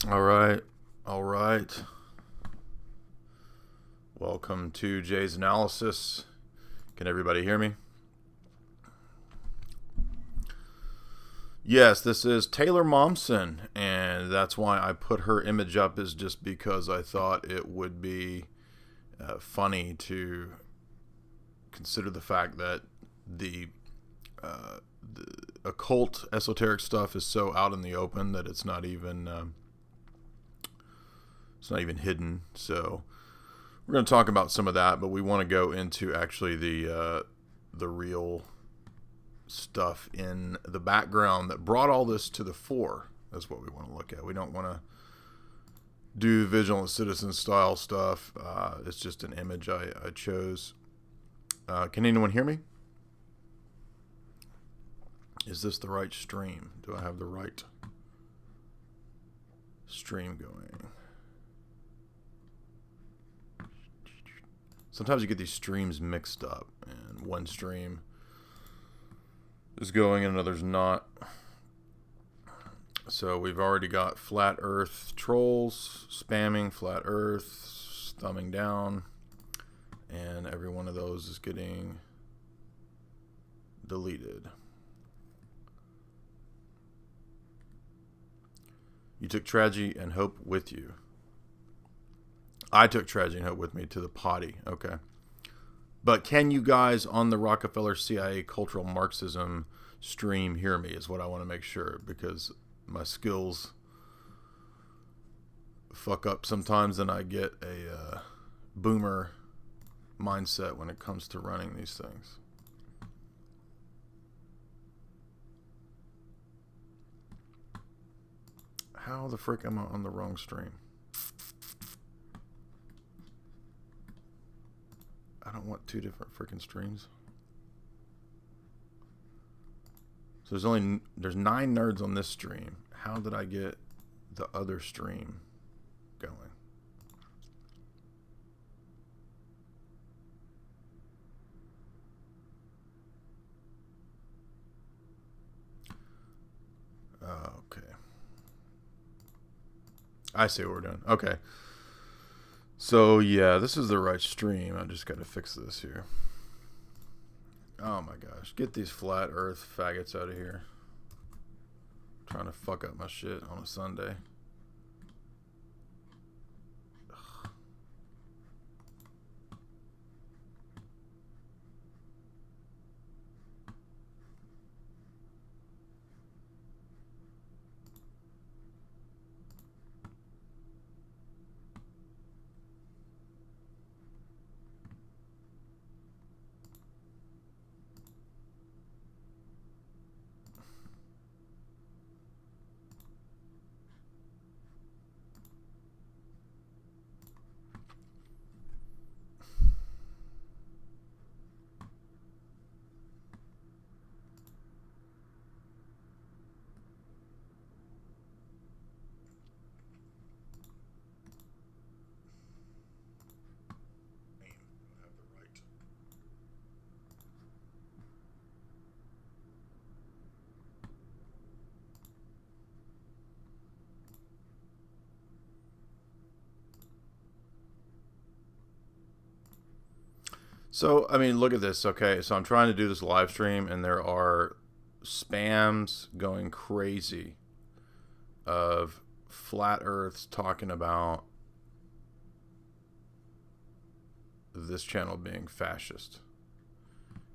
All right. All right. Welcome to Jay's Analysis. Can everybody hear me? Yes, this is Taylor Momsen, and that's why I put her image up, is just because I thought it would be funny to consider the fact that the occult, esoteric stuff is so out in the open that it's not even hidden. So we're going to talk about some of that, but we want to go into actually the real stuff in the background that brought all this to the fore. That's what we want to look at. We don't want to do vigilant citizen style stuff. It's just an image I chose. Can anyone hear me? Is this the right stream? Do I have the right stream going? Sometimes you get these streams mixed up, and one stream is going and another's not. So we've already got flat earth trolls spamming flat earth, thumbing down, and every one of those is getting deleted. You took tragedy and hope with you. I took tragedy and hope with me to the potty. Okay. But can you guys on the Rockefeller CIA cultural Marxism stream hear me is what I want to make sure, because my skills fuck up sometimes and I get a boomer mindset when it comes to running these things. How the frick am I on the wrong stream? I don't want two different freaking streams. So there's 9 nerds on this stream. How did I get the other stream going? Okay. I see what we're doing. Okay. So, yeah, this is the right stream. I just got to fix this here. Oh, my gosh. Get these flat earth faggots out of here. Trying to fuck up my shit on a Sunday. So, I mean, look at this. Okay, so I'm trying to do this live stream, and there are spams going crazy of flat earths talking about this channel being fascist.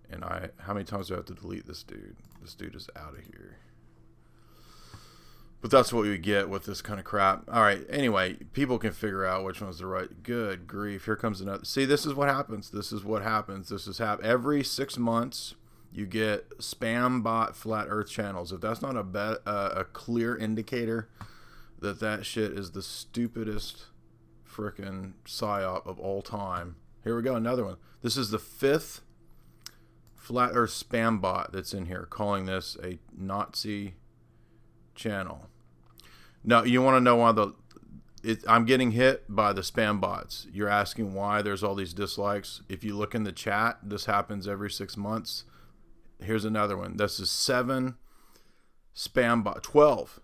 And how many times do I have to delete this dude? This dude is out of here. But that's what we get with this kind of crap. All right. Anyway, people can figure out which one's the right. Good grief. Here comes another. See, this is what happens. This is what happens. This is every 6 months you get spam bot flat earth channels. If that's not a clear indicator that that shit is the stupidest frickin' psyop of all time. Here we go. Another one. This is the 5th flat earth spam bot that's in here calling this a Nazi channel. Now, you want to know why I'm getting hit by the spam bots. You're asking why there's all these dislikes. If you look in the chat, this happens every 6 months. Here's another one. This is 7 spam bot, 12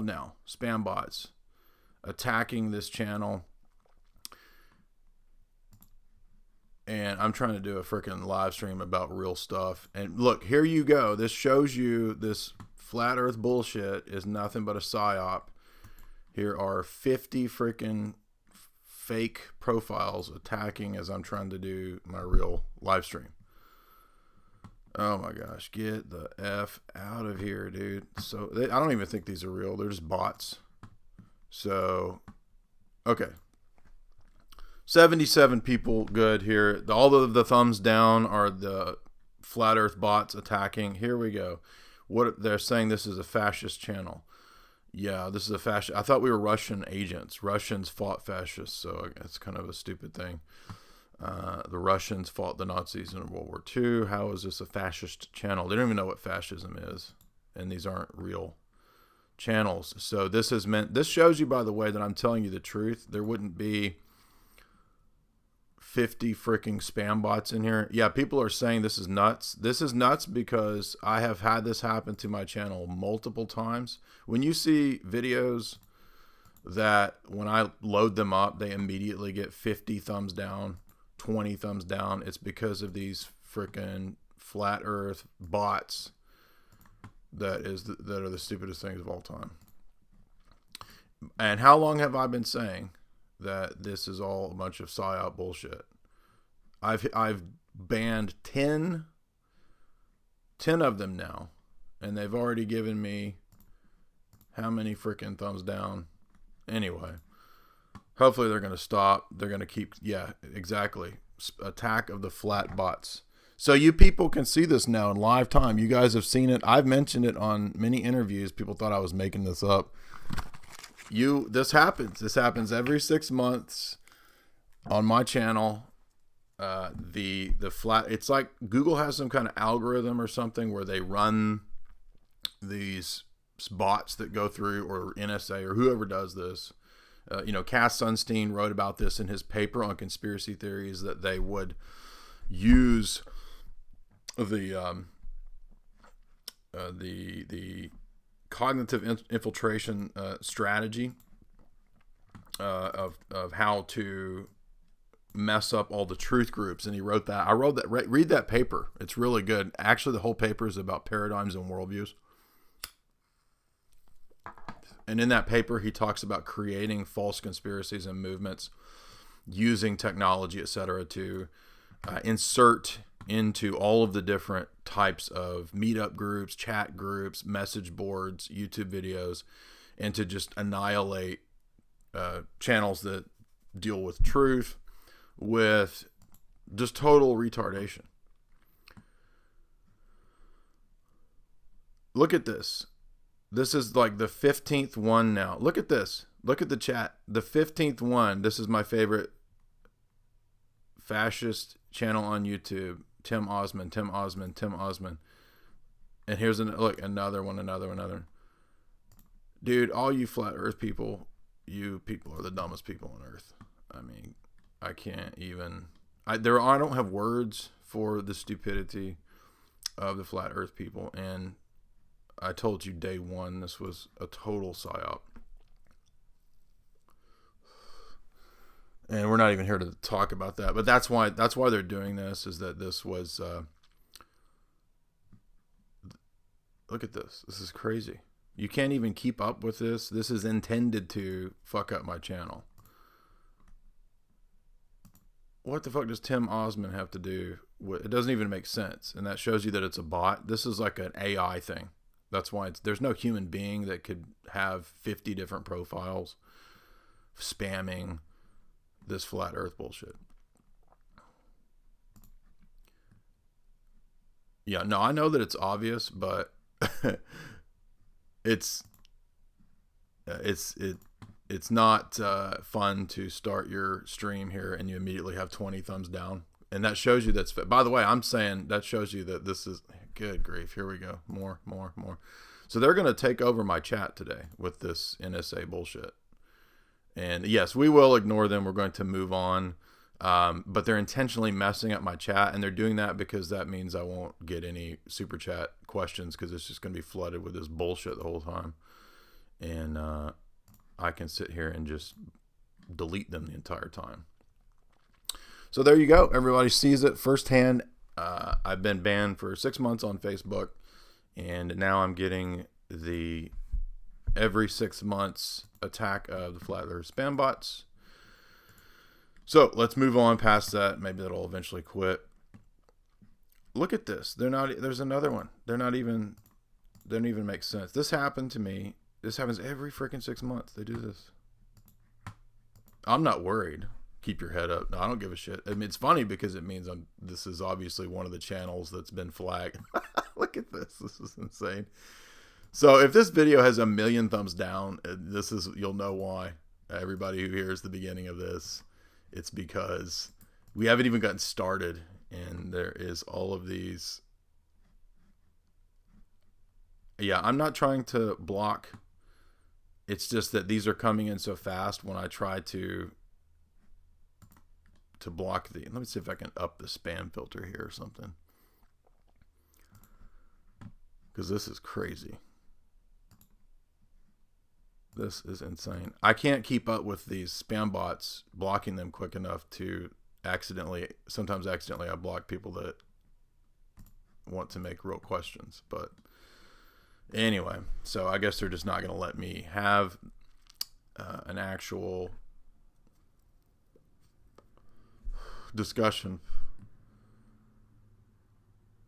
now spam bots attacking this channel. And I'm trying to do a freaking live stream about real stuff. And look, here you go. This shows you this flat earth bullshit is nothing but a psyop. Here are 50 freaking fake profiles attacking as I'm trying to do my real live stream. Oh my gosh, get the F out of here, dude. So I don't even think these are real. They're just bots. So, okay. 77 people good here. All of the thumbs down are the flat earth bots attacking. Here we go. What they're saying, this is a fascist channel. Yeah, this is a fascist. I thought we were Russian agents. Russians fought fascists, so it's kind of a stupid thing. The Russians fought the Nazis in World War II. How is this a fascist channel? They don't even know what fascism is, and these aren't real channels. So this is meant. This shows you, by the way, that I'm telling you the truth. There wouldn't be 50 freaking spam bots in here. Yeah, people are saying this is nuts. This is nuts because I have had this happen to my channel multiple times. When you see videos that when I load them up, they immediately get 50 thumbs down, 20 thumbs down, it's because of these freaking flat earth bots that are the stupidest things of all time. And how long have I been saying that this is all a bunch of psyop bullshit? I've banned 10 of them now, and they've already given me how many freaking thumbs down? Anyway, hopefully they're going to stop. They're going to keep, yeah, exactly. Attack of the flat bots. So you people can see this now in live time. You guys have seen it. I've mentioned it on many interviews. People thought I was making this up. This happens. This happens every 6 months on my channel. The flat, it's like Google has some kind of algorithm or something where they run these bots that go through, or NSA or whoever does this. Cass Sunstein wrote about this in his paper on conspiracy theories, that they would use the cognitive infiltration strategy of how to mess up all the truth groups. And he wrote that. Read that paper. It's really good. Actually, the whole paper is about paradigms and worldviews. And in that paper, he talks about creating false conspiracies and movements using technology, etc., to insert into all of the different types of meetup groups, chat groups, message boards, YouTube videos, and to just annihilate channels that deal with truth, with just total retardation. Look at this. This is like the 15th one now. Look at this. Look at the chat. The 15th one. This is my favorite fascist channel on YouTube. Tim Osman. And here's another one. Dude, all you flat earth people, you people are the dumbest people on earth. I mean, I can't even, I don't have words for the stupidity of the flat earth people. And I told you day one, this was a total psyop. And we're not even here to talk about that, but that's why they're doing this, is that this was, look at this. This is crazy. You can't even keep up with this. This is intended to fuck up my channel. What the fuck does Tim Osman have to do with, it doesn't even make sense. And that shows you that it's a bot. This is like an AI thing. That's why there's no human being that could have 50 different profiles spamming this flat earth bullshit. Yeah, no, I know that it's obvious, but it's not fun to start your stream here and you immediately have 20 thumbs down. And that shows you that's, by the way, I'm saying that shows you that this is, good grief, here we go. More. So they're going to take over my chat today with this NSA bullshit. And yes, we will ignore them. We're going to move on. But they're intentionally messing up my chat. And they're doing that because that means I won't get any super chat questions, because it's just going to be flooded with this bullshit the whole time. And I can sit here and just delete them the entire time. So there you go. Everybody sees it firsthand. I've been banned for 6 months on Facebook, and now I'm getting the every 6 months attack of the Flat Earth spam bots. So let's move on past that. Maybe that'll eventually quit. Look at this. There's another one. They don't even make sense. This happened to me. This happens every freaking 6 months. They do this. I'm not worried. Keep your head up. No, I don't give a shit. I mean, it's funny because it means this is obviously one of the channels that's been flagged. Look at this. This is insane. So if this video has 1 million thumbs down, you'll know why. Everybody who hears the beginning of this, it's because we haven't even gotten started, and there is all of these. Yeah, I'm not trying to block. It's just that these are coming in so fast when I try to block the. Let me see if I can up the spam filter here or something, because this is crazy. This is insane. I can't keep up with these spam bots, blocking them quick enough to sometimes accidentally I block people that want to make real questions. But anyway, so I guess they're just not going to let me have an actual discussion.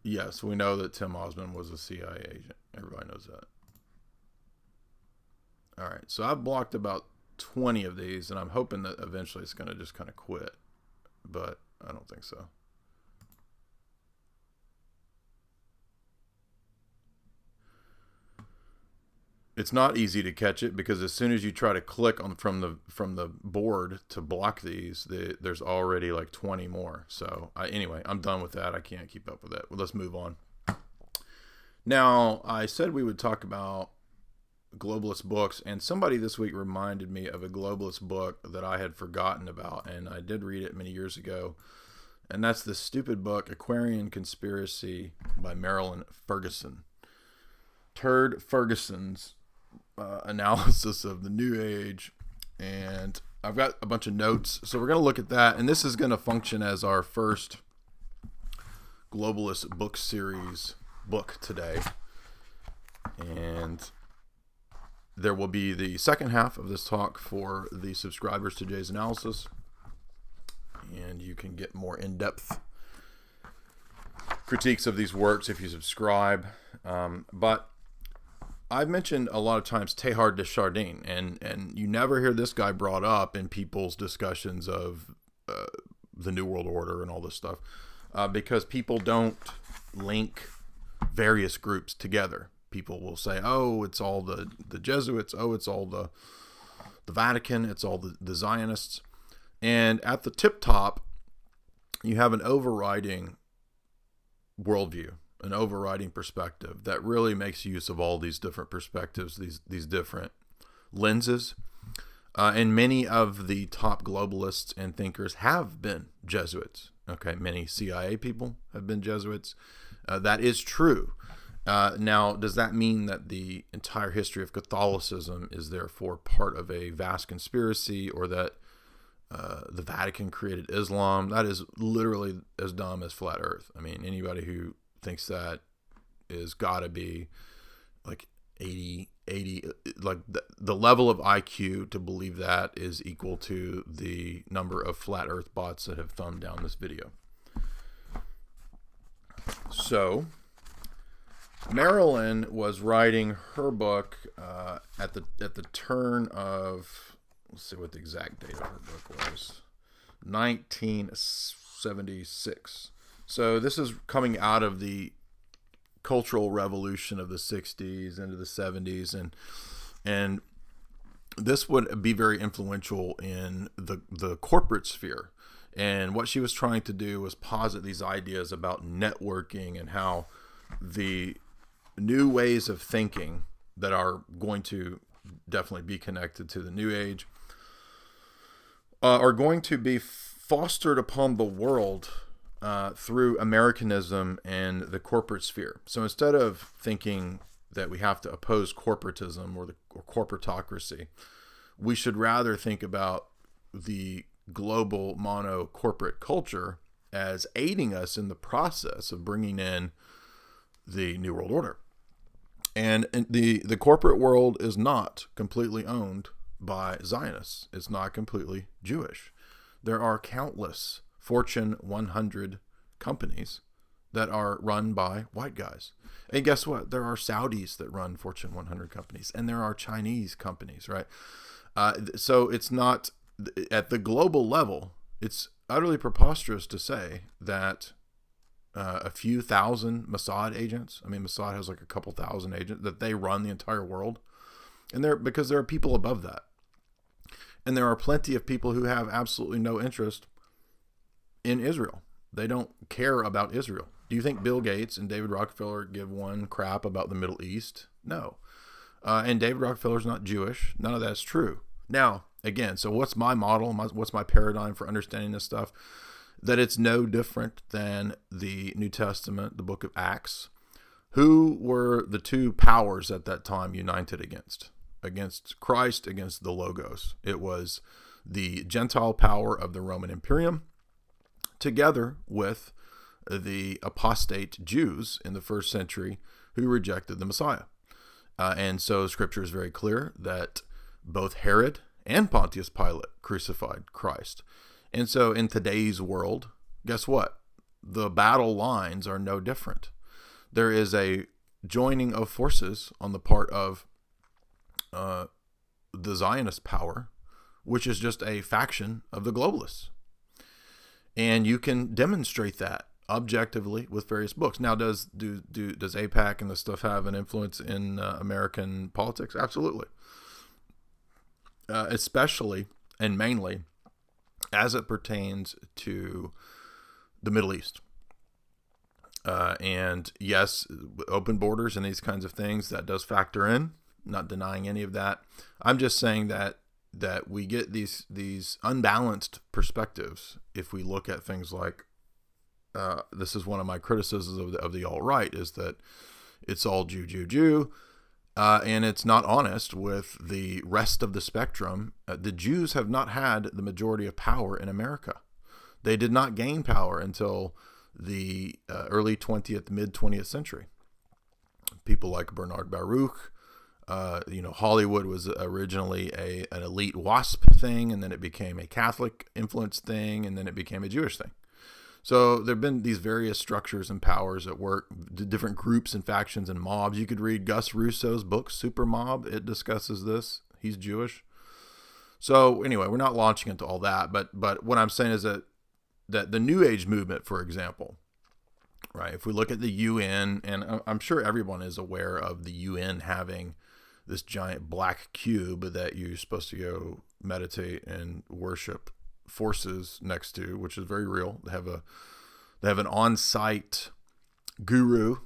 Yes, we know that Tim Osmond was a CIA agent. Everybody knows that. All right, so I've blocked about 20 of these, and I'm hoping that eventually it's going to just kind of quit, but I don't think so. It's not easy to catch it because as soon as you try to click on from the board to block these, there's already like 20 more. So anyway, I'm done with that. I can't keep up with that. Well, let's move on. Now, I said we would talk about globalist books, and somebody this week reminded me of a globalist book that I had forgotten about, and I did read it many years ago, and that's the stupid book Aquarian Conspiracy by Marilyn Ferguson. Turd Ferguson's analysis of the New Age, and I've got a bunch of notes, so we're going to look at that, and this is going to function as our first globalist book series book today, and there will be the second half of this talk for the subscribers to Jay's analysis, and you can get more in-depth critiques of these works if you subscribe. But I've mentioned a lot of times Teilhard de Chardin, and you never hear this guy brought up in people's discussions of the New World Order and all this stuff, because people don't link various groups together. People will say, oh, it's all the Jesuits. Oh, it's all the Vatican. It's all the Zionists. And at the tip top, you have an overriding worldview, an overriding perspective that really makes use of all these different perspectives, these different lenses. And many of the top globalists and thinkers have been Jesuits. Okay, many CIA people have been Jesuits. That is true. Now, does that mean that the entire history of Catholicism is therefore part of a vast conspiracy, or that the Vatican created Islam? That is literally as dumb as flat Earth. I mean, anybody who thinks that is got to be like 80, like the level of IQ to believe that is equal to the number of flat Earth bots that have thumbed down this video. So Marilyn was writing her book at the turn of, let's see what the exact date of her book was, 1976. So this is coming out of the cultural revolution of the 60s into the 70s, and this would be very influential in the corporate sphere. And what she was trying to do was posit these ideas about networking and how the new ways of thinking that are going to definitely be connected to the New Age are going to be fostered upon the world through Americanism and the corporate sphere. So instead of thinking that we have to oppose corporatism or corporatocracy, we should rather think about the global mono corporate culture as aiding us in the process of bringing in the New World Order. And the corporate world is not completely owned by Zionists. It's not completely Jewish. There are countless Fortune 100 companies that are run by white guys. And guess what? There are Saudis that run Fortune 100 companies, and there are Chinese companies, right? So it's not, at the global level, it's utterly preposterous to say that a few thousand Mossad agents, I mean, Mossad has like a couple thousand agents, that they run the entire world. And because there are people above that. And there are plenty of people who have absolutely no interest in Israel. They don't care about Israel. Do you think Bill Gates and David Rockefeller give one crap about the Middle East? No. And David Rockefeller's not Jewish. None of that's true. Now, again, so what's my model? What's my paradigm for understanding this stuff? That it's no different than the New Testament, the book of Acts. Who were the two powers at that time united against? Against Christ, against the Logos. It was the Gentile power of the Roman Imperium, together with the apostate Jews in the first century who rejected the Messiah. And so Scripture is very clear that both Herod and Pontius Pilate crucified Christ. And so in today's world, guess what? The battle lines are no different. There is a joining of forces on the part of the Zionist power, which is just a faction of the globalists. And you can demonstrate that objectively with various books. Now, does AIPAC and this stuff have an influence in American politics? Absolutely. Especially and mainly as it pertains to the Middle East. And yes, open borders and these kinds of things, that does factor in. Not denying any of that. I'm just saying that we get these unbalanced perspectives if we look at things like this is one of my criticisms of the alt-right, is that it's all Jew, and it's not honest with the rest of the spectrum. The Jews have not had the majority of power in America. They did not gain power until the early 20th, mid 20th century. People like Bernard Baruch. Hollywood was originally an elite WASP thing, and then it became a Catholic influence thing, and then it became a Jewish thing. So there have been these various structures and powers at work, different groups and factions and mobs. You could read Gus Russo's book, Super Mob. It discusses this. He's Jewish. So anyway, we're not launching into all that, but what I'm saying is that the New Age movement, for example, right? If we look at the UN, and I'm sure everyone is aware of the UN having this giant black cube that you're supposed to go meditate and worship forces next to, which is very real. They have an on-site guru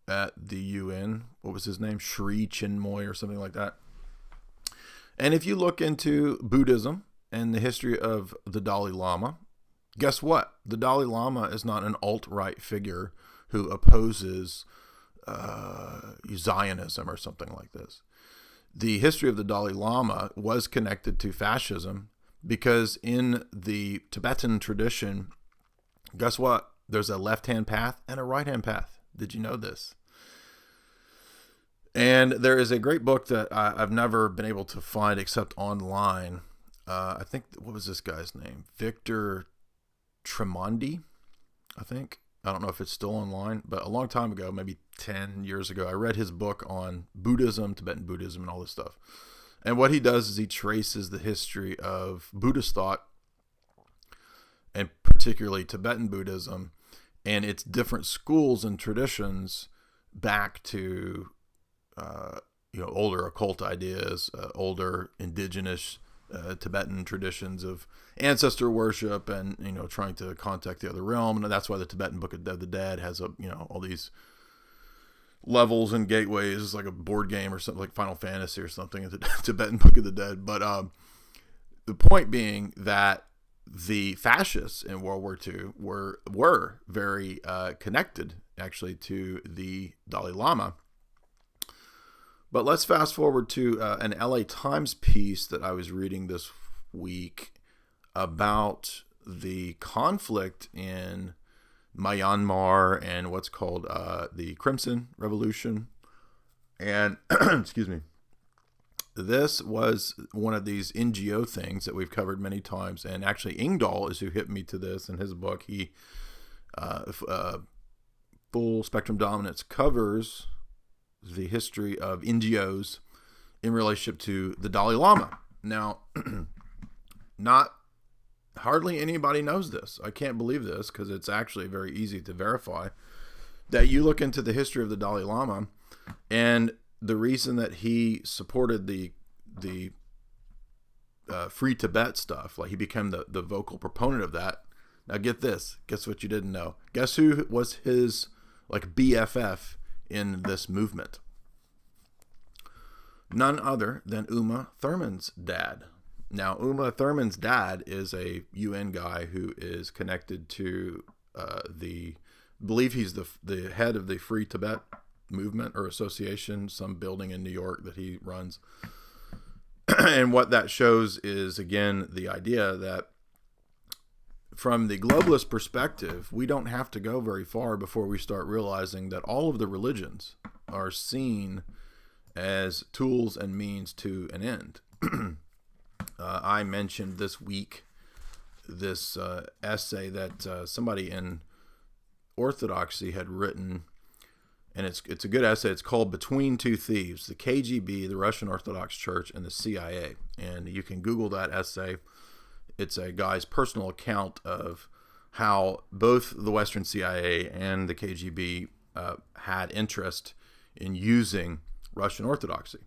at the UN. What was his name? Sri Chinmoy or something like that. And if you look into Buddhism and the history of the Dalai Lama, guess what? The Dalai Lama is not an alt-right figure who opposes Zionism or something like this. The history of the Dalai Lama was connected to fascism because in the Tibetan tradition, guess what? There's a left-hand path and a right-hand path. Did you know this? And there is a great book that I've never been able to find except online. I think, what was this guy's name? Victor Tremondi, I think. I don't know if it's still online, but a long time ago, maybe 10 years ago, I read his book on Buddhism, Tibetan Buddhism, and all this stuff. And what he does is he traces the history of Buddhist thought, and particularly Tibetan Buddhism, and its different schools and traditions back to older occult ideas, older indigenous Tibetan traditions of ancestor worship, and trying to contact the other realm. And that's why the Tibetan Book of the Dead has all these levels and gateways. It's like a board game or something, like Final Fantasy or something, the Tibetan Book of the Dead. But the point being that the fascists in World War II were very connected actually to the Dalai Lama. But let's fast forward to an LA Times piece that I was reading this week about the conflict in Myanmar and what's called the Crimson Revolution. And, excuse me, this was one of these NGO things that we've covered many times. And actually, Ingdahl is who hit me to this in his book. He, Full Spectrum Dominance, covers the history of NGOs in relationship to the Dalai Lama. Now, hardly anybody knows this. I can't believe this because it's actually very easy to verify that you look into the history of the Dalai Lama, and the reason that he supported the Free Tibet stuff, like he became the vocal proponent of that. Now get this. Guess what you didn't know? Guess who was his like BFF in this movement? None other than Uma Thurman's dad. Now, Uma Thurman's dad is a UN guy who is connected to I believe he's the head of the Free Tibet movement or association, some building in New York that he runs. And what that shows is, again, the idea that from the globalist perspective, we don't have to go very far before we start realizing that all of the religions are seen as tools and means to an end. I mentioned this week this essay that somebody in Orthodoxy had written, and it's a good essay. It's called Between Two Thieves, the KGB, the Russian Orthodox Church, and the CIA. And you can Google that essay. It's a guy's personal account of how both the Western CIA and the KGB had interest in using Russian Orthodoxy.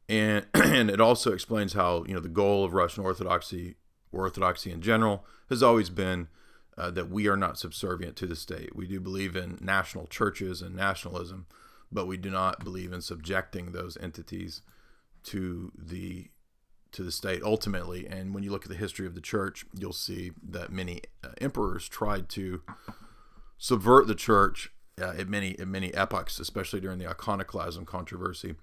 And it also explains how, the goal of Russian Orthodoxy, or Orthodoxy in general, has always been that we are not subservient to the state. We do believe in national churches and nationalism, but we do not believe in subjecting those entities to the state ultimately. And when you look at the history of the church, you'll see that many emperors tried to subvert the church at many epochs, especially during the iconoclasm controversy,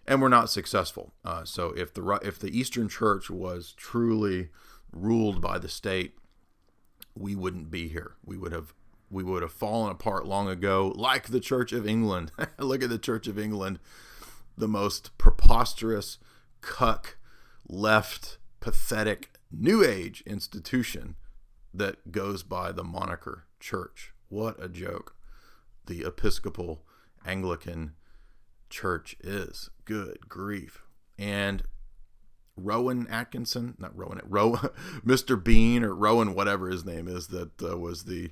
and were not successful. So if the Eastern Church was truly ruled by the state, we wouldn't be here. We would have fallen apart long ago, like the Church of England. Look at the Church of England, the most preposterous, cuck, left, pathetic, New Age institution that goes by the moniker church. What a joke the Episcopal Anglican Church is. Good grief. And Rowan Atkinson, not Rowan, Mr. Bean, or Rowan, whatever his name is, that was the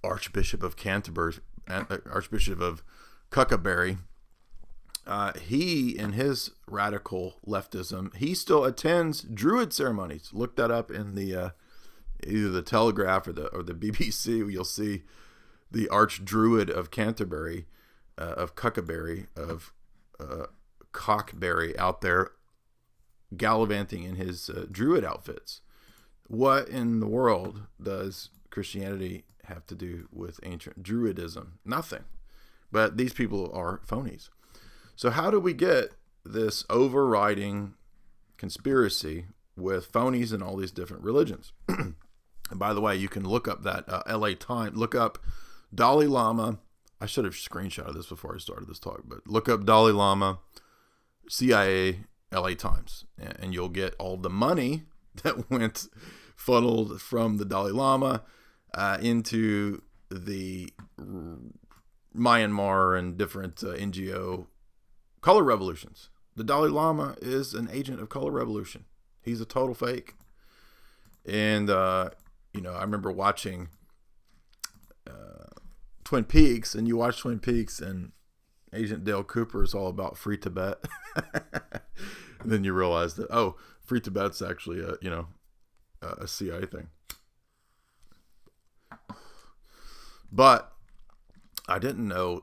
Archbishop of Canterbury, Archbishop of Cuckaberry. He, in his radical leftism, he still attends Druid ceremonies. Look that up in the either the Telegraph or the BBC. You'll see the Archdruid of Canterbury, of Cuckaberry, of Cockberry out there gallivanting in his Druid outfits. What in the world does Christianity have to do with ancient Druidism? Nothing. But these people are phonies. So how do we get this overriding conspiracy with phonies in all these different religions? And by the way, you can look up that LA Times, look up Dalai Lama. I should have screenshotted this before I started this talk, but look up Dalai Lama, CIA, LA Times, and you'll get all the money that went funneled from the Dalai Lama into the Myanmar and different NGO color revolutions. The Dalai Lama is an agent of color revolution. He's a total fake. And, I remember watching Twin Peaks, and you watch Twin Peaks, and Agent Dale Cooper is all about Free Tibet. And then you realize that, Free Tibet's actually a CIA thing. But I didn't know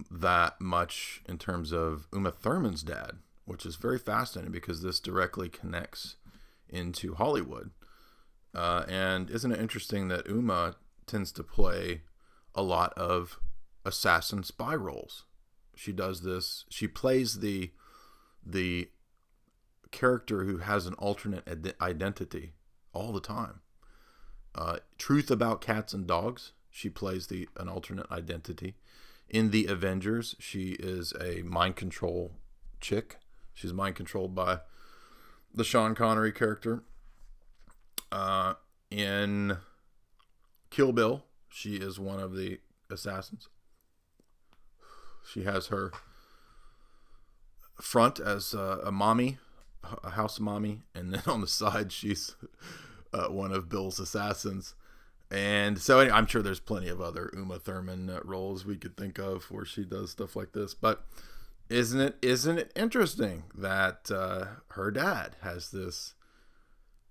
that much in terms of Uma Thurman's dad, which is very fascinating because this directly connects into Hollywood. And isn't it interesting that Uma tends to play a lot of assassin spy roles? She does this. She plays the character who has an alternate identity all the time. Truth About Cats and Dogs, she plays an alternate identity. In the Avengers, she is a mind control chick. She's mind controlled by the Sean Connery character. In Kill Bill, she is one of the assassins. She has her front as a mommy, a house mommy, and then on the side she's one of Bill's assassins. And so anyway, I'm sure there's plenty of other Uma Thurman roles we could think of where she does stuff like this. But isn't it interesting that her dad has this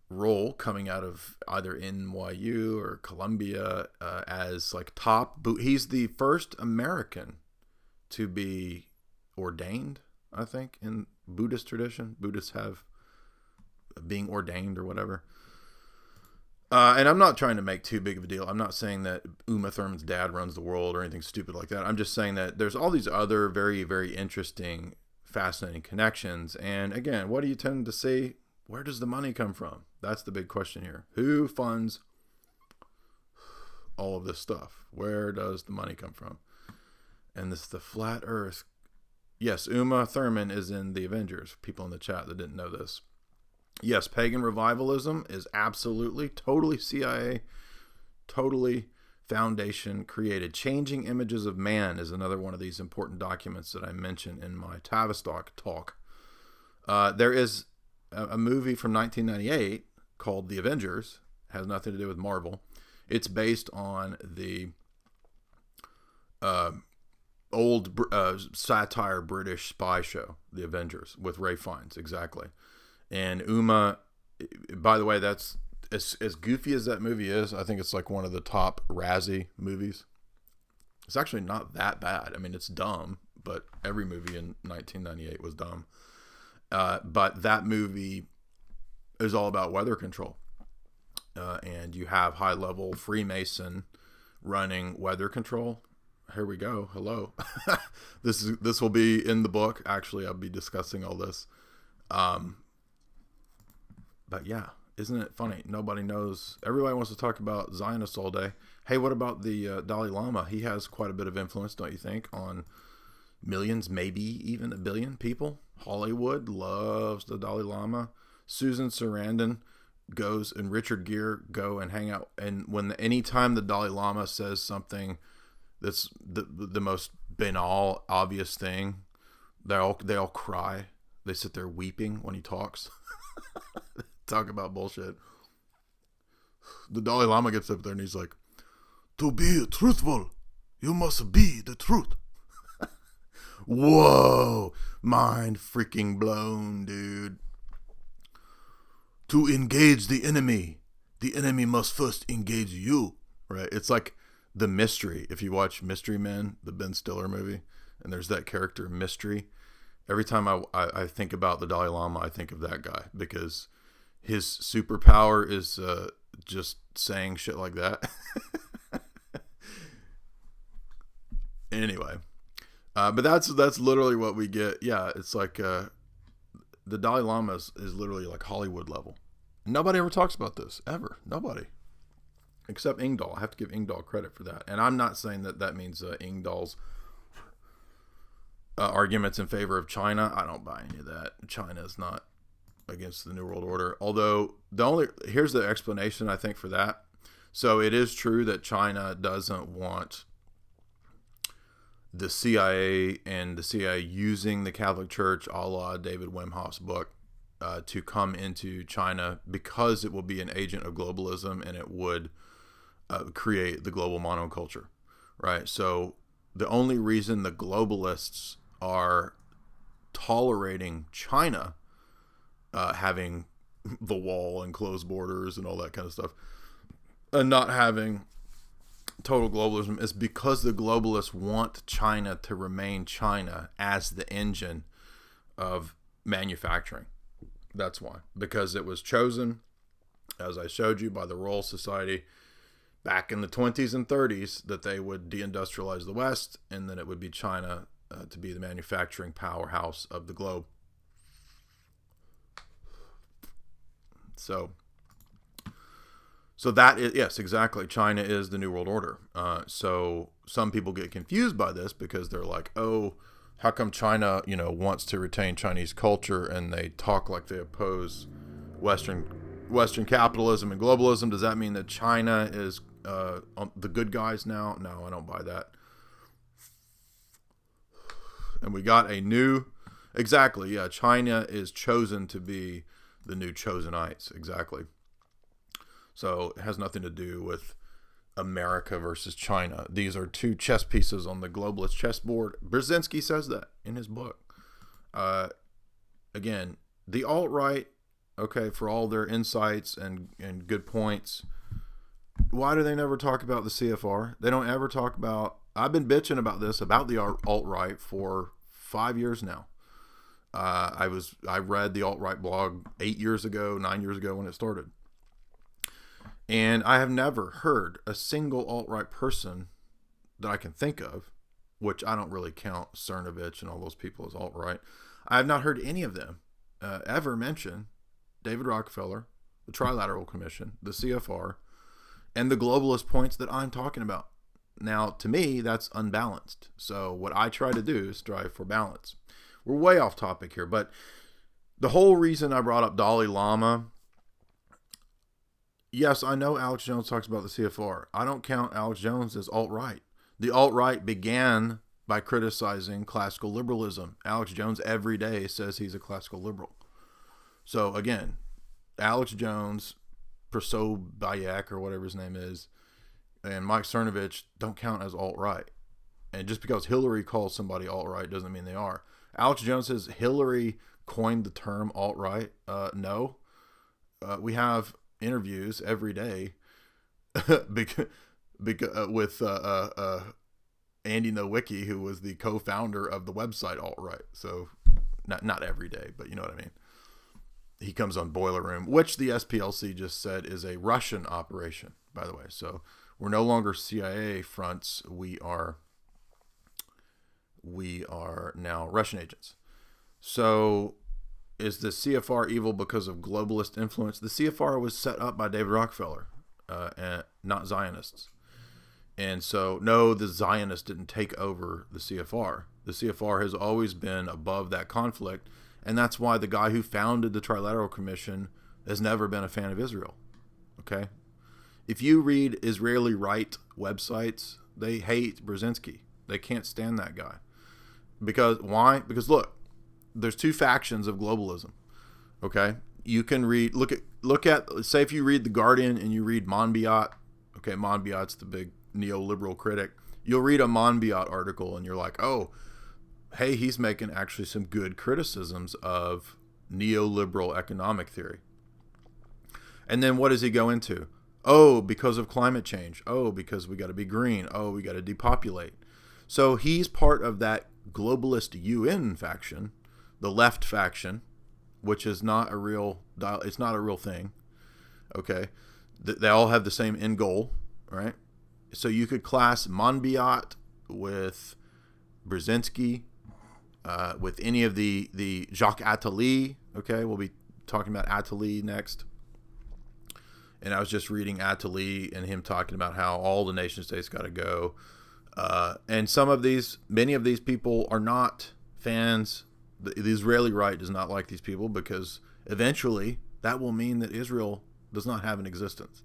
role coming out of either NYU or Columbia as like top? He's the first American to be ordained, I think, in Buddhist tradition. Buddhists have being ordained or whatever. And I'm not trying to make too big of a deal. I'm not saying that Uma Thurman's dad runs the world or anything stupid like that. I'm just saying that there's all these other very, very interesting, fascinating connections. And again, what do you tend to see? Where does the money come from? That's the big question here. Who funds all of this stuff? Where does the money come from? And this, the flat earth. Yes, Uma Thurman is in the Avengers. People in the chat that didn't know this. Yes, pagan revivalism is absolutely, totally CIA, totally Foundation created. Changing Images of Man is another one of these important documents that I mentioned in my Tavistock talk. There is a movie from 1998 called The Avengers. It has nothing to do with Marvel. It's based on the old satire British spy show, The Avengers, with Ray Fiennes, exactly. And Uma, by the way, that's as goofy as that movie is. I think it's like one of the top Razzie movies. It's actually not that bad. I mean, it's dumb, but every movie in 1998 was dumb. But that movie is all about weather control. And you have high-level Freemason running weather control. Here we go. Hello. This will be in the book. Actually, I'll be discussing all this. But yeah, isn't it funny? Nobody knows. Everybody wants to talk about Zionists all day. Hey, what about the Dalai Lama? He has quite a bit of influence, don't you think, on millions, maybe even a billion people. Hollywood loves the Dalai Lama. Susan Sarandon goes and Richard Gere go and hang out. And anytime the Dalai Lama says something that's the most banal, obvious thing, they all cry. They sit there weeping when he talks. Talk about bullshit. The Dalai Lama gets up there and he's like, "To be truthful, you must be the truth." Whoa, mind freaking blown, dude. To engage the enemy must first engage you, right? It's like The Mystery. If you watch Mystery Men, the Ben Stiller movie, and there's that character Mystery. Every time I think about the Dalai Lama, I think of that guy, because his superpower is just saying shit like that. Anyway, but that's literally what we get. Yeah, it's like the Dalai Lama is literally like Hollywood level. Nobody ever talks about this, ever. Nobody. Except Ingdahl. I have to give Ingdahl credit for that. And I'm not saying that means Ingdahl's arguments in favor of China. I don't buy any of that. China is not against the New World Order. Although here's the explanation, I think, for that. So it is true that China doesn't want the CIA and the CIA using the Catholic Church, a la David Wimhoff's book, to come into China, because it will be an agent of globalism and it would create the global monoculture, right? So the only reason the globalists are tolerating China having the wall and closed borders and all that kind of stuff, and not having total globalism, is because the globalists want China to remain China as the engine of manufacturing. That's why. Because it was chosen, as I showed you, by the Royal Society back in the 20s and 30s, that they would deindustrialize the West, and then it would be China to be the manufacturing powerhouse of the globe. So that is, yes, exactly. China is the New World Order. So some people get confused by this because they're like, oh, how come China, wants to retain Chinese culture, and they talk like they oppose Western capitalism and globalism? Does that mean that China is the good guys now? No, I don't buy that. And we got a new, exactly, yeah, China is chosen to be the new Chosenites, exactly. So it has nothing to do with America versus China. These are two chess pieces on the globalist chessboard. Brzezinski says that in his book. Again, the alt-right, okay, for all their insights and good points, why do they never talk about the CFR? They don't ever talk about, I've been bitching about this, about the alt-right for 5 years now. I read the alt-right blog 9 years ago when it started. And I have never heard a single alt-right person that I can think of, which I don't really count Cernovich and all those people as alt-right. I have not heard any of them ever mention David Rockefeller, the Trilateral Commission, the CFR, and the globalist points that I'm talking about. Now, to me, that's unbalanced. So what I try to do is strive for balance. We're way off topic here, but the whole reason I brought up Dalai Lama, yes, I know Alex Jones talks about the CFR. I don't count Alex Jones as alt-right. The alt-right began by criticizing classical liberalism. Alex Jones every day says he's a classical liberal. So again, Alex Jones, Bayek, or whatever his name is, and Mike Cernovich don't count as alt-right. And just because Hillary calls somebody alt-right doesn't mean they are. Alex Jones says Hillary coined the term alt-right. No. We have interviews every day with Andy Nowicki, who was the co-founder of the website alt-right. So not every day, but you know what I mean. He comes on Boiler Room, which the SPLC just said is a Russian operation, by the way. So we're no longer CIA fronts. We are now Russian agents. So is the CFR evil because of globalist influence? The CFR was set up by David Rockefeller, and not Zionists. And so, no, the Zionists didn't take over the CFR. The CFR has always been above that conflict, and that's why the guy who founded the Trilateral Commission has never been a fan of Israel. Okay? If you read Israeli Rite websites, they hate Brzezinski. They can't stand that guy. Because, why? Because, look, there's two factions of globalism. Okay? You can read, look at, say if you read The Guardian and you read Monbiot, okay, Monbiot's the big neoliberal critic, you'll read a Monbiot article and you're like, oh, hey, he's making actually some good criticisms of neoliberal economic theory. And then what does he go into? Oh, because of climate change. Oh, because we got to be green. Oh, we got to depopulate. So he's part of that globalist UN faction, the left faction, which is not a real, it's not a real thing. Okay. They all have the same end goal, right? So you could class Monbiot with Brzezinski, with any of the Jacques Attali. Okay, we'll be talking about Attali next. And I was just reading Attali and him talking about how all the nation states got to go. And many of these people are not fans. The Israeli right does not like these people because eventually that will mean that Israel does not have an existence.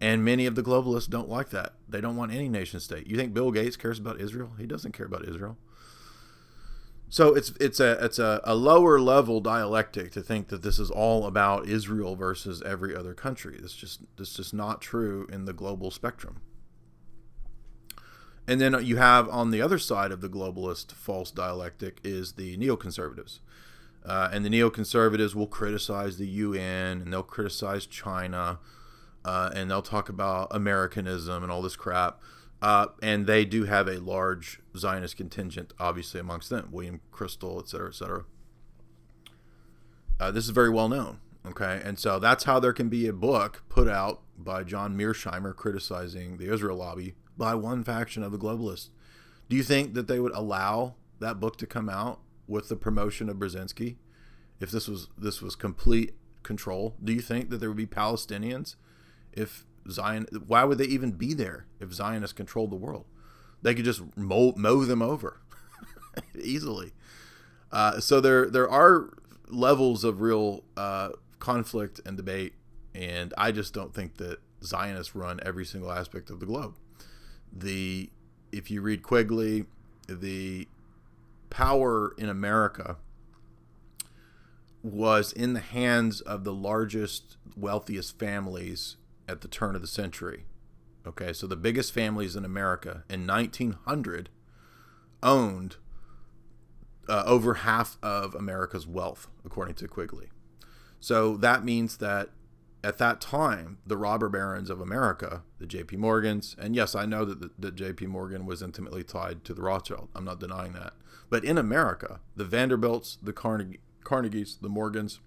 And many of the globalists don't like that. They don't want any nation state. You think Bill Gates cares about Israel? He doesn't care about Israel. So it's a lower level dialectic to think that this is all about Israel versus every other country. It's just not true in the global spectrum. And then you have on the other side of the globalist false dialectic is the neoconservatives. And the neoconservatives will criticize the UN and they'll criticize China. And they'll talk about Americanism and all this crap. And they do have a large Zionist contingent, obviously, amongst them. William Crystal, et cetera, et cetera. This is very well known, okay? And so that's how there can be a book put out by John Mearsheimer criticizing the Israel lobby by one faction of the globalists. Do you think that they would allow that book to come out with the promotion of Brzezinski, if this was complete control, do you think that there would be Palestinians if why would they even be there if Zionists controlled the world? They could just mow them over easily. So there are levels of real conflict and debate, and I just don't think that Zionists run every single aspect of the globe. If you read Quigley, the power in America was in the hands of the largest, wealthiest families at the turn of the century. Okay, so the biggest families in America in 1900 owned over half of America's wealth, according to Quigley. So that means that at that time, the robber barons of America, the J.P. Morgans, and yes, I know that J.P. Morgan was intimately tied to the Rothschild. I'm not denying that. But in America, the Vanderbilts, the Carnegies, the Morgans,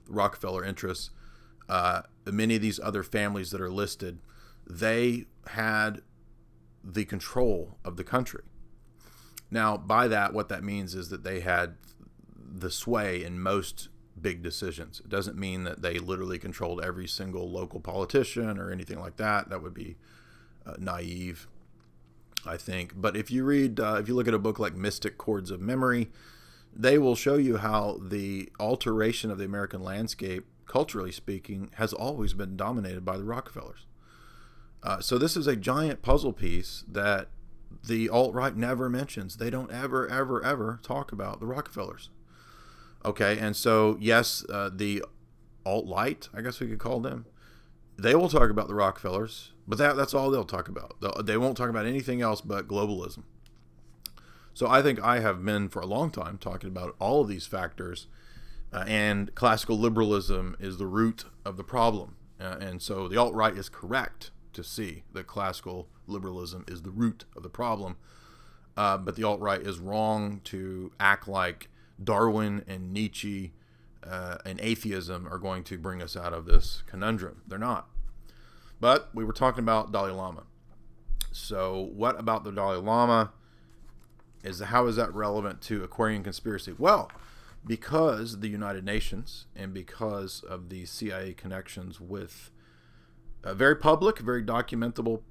the Rockefeller interests, many of these other families that are listed, they had the control of the country. Now, by that, what that means is that they had the sway in most big decisions. It doesn't mean that they literally controlled every single local politician or anything like that. That would be naive, I think. But if you look at a book like Mystic Chords of Memory, they will show you how the alteration of the American landscape, culturally speaking, has always been dominated by the Rockefellers. So this is a giant puzzle piece that the alt-right never mentions. They don't ever, ever, ever talk about the Rockefellers. Okay, and so, yes, the alt-light, I guess we could call them, they will talk about the Rockefellers, but that's all they'll talk about. They won't talk about anything else but globalism. So I think I have been, for a long time, talking about all of these factors, and classical liberalism is the root of the problem. And so the alt-right is correct to see that classical liberalism is the root of the problem, but the alt-right is wrong to act like Darwin and Nietzsche and atheism are going to bring us out of this conundrum. They're not. But we were talking about Dalai Lama. So what about the Dalai Lama? How is that relevant to Aquarian Conspiracy? Well, because the United Nations and because of the CIA connections with very public, very documentable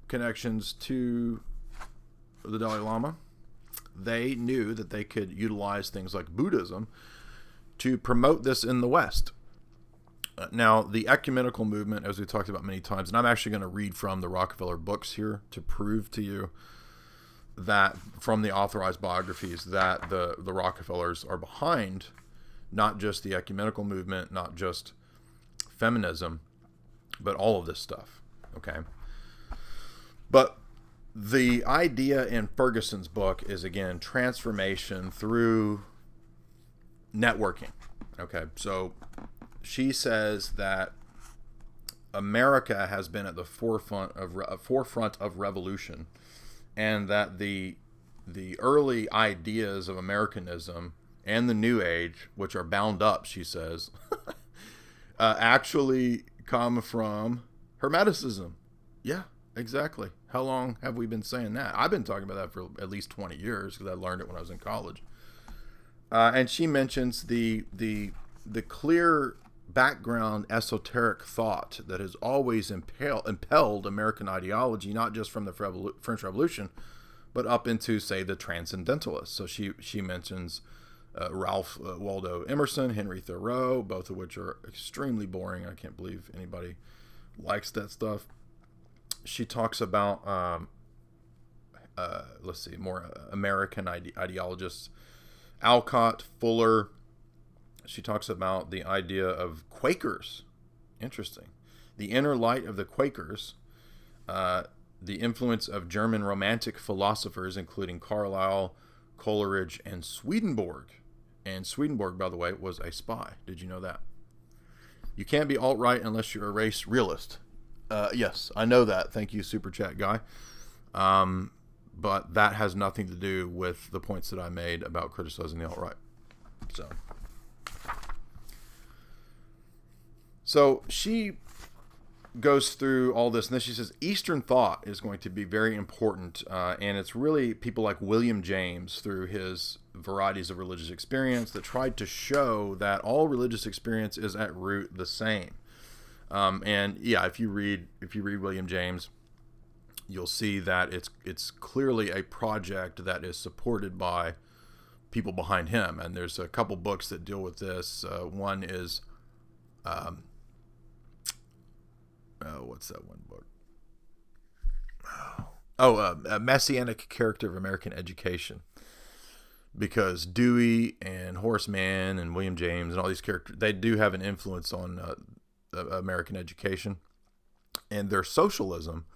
connections to the Dalai Lama, they knew that they could utilize things like Buddhism to promote this in the West. Now, the ecumenical movement, as we talked about many times, and I'm actually going to read from the Rockefeller books here to prove to you that from the authorized biographies that the Rockefellers are behind not just the ecumenical movement, not just feminism, but all of this stuff. Okay. But the idea in Ferguson's book is, again, transformation through networking. Okay, so she says that America has been at the forefront of revolution, and that the early ideas of Americanism and the New Age, which are bound up, she says, actually come from Hermeticism. Yeah, exactly. How long have we been saying that? I've been talking about that for at least 20 years because I learned it when I was in college. And she mentions the clear background esoteric thought that has always impelled American ideology, not just from the French Revolution, but up into, say, the Transcendentalists. So she mentions Ralph Waldo Emerson, Henry Thoreau, both of which are extremely boring. I can't believe anybody likes that stuff. She talks about, more American ideologists, Alcott, Fuller. She talks about the idea of Quakers. Interesting. The inner light of the Quakers, the influence of German Romantic philosophers, including Carlyle, Coleridge, and Swedenborg. And Swedenborg, by the way, was a spy. Did you know that? You can't be alt-right unless you're a race realist. Yes, I know that. Thank you, Super Chat guy. But that has nothing to do with the points that I made about criticizing the alt-right. So she goes through all this, and then she says Eastern thought is going to be very important, and it's really people like William James through his varieties of religious experience that tried to show that all religious experience is at root the same. And yeah, if you read William James, you'll see that it's clearly a project that is supported by people behind him, and there's a couple books that deal with this. One is what's that one book? A Messianic Character of American Education. Because Dewey and Horace Mann and William James and all these characters, they do have an influence on American education. And their socialism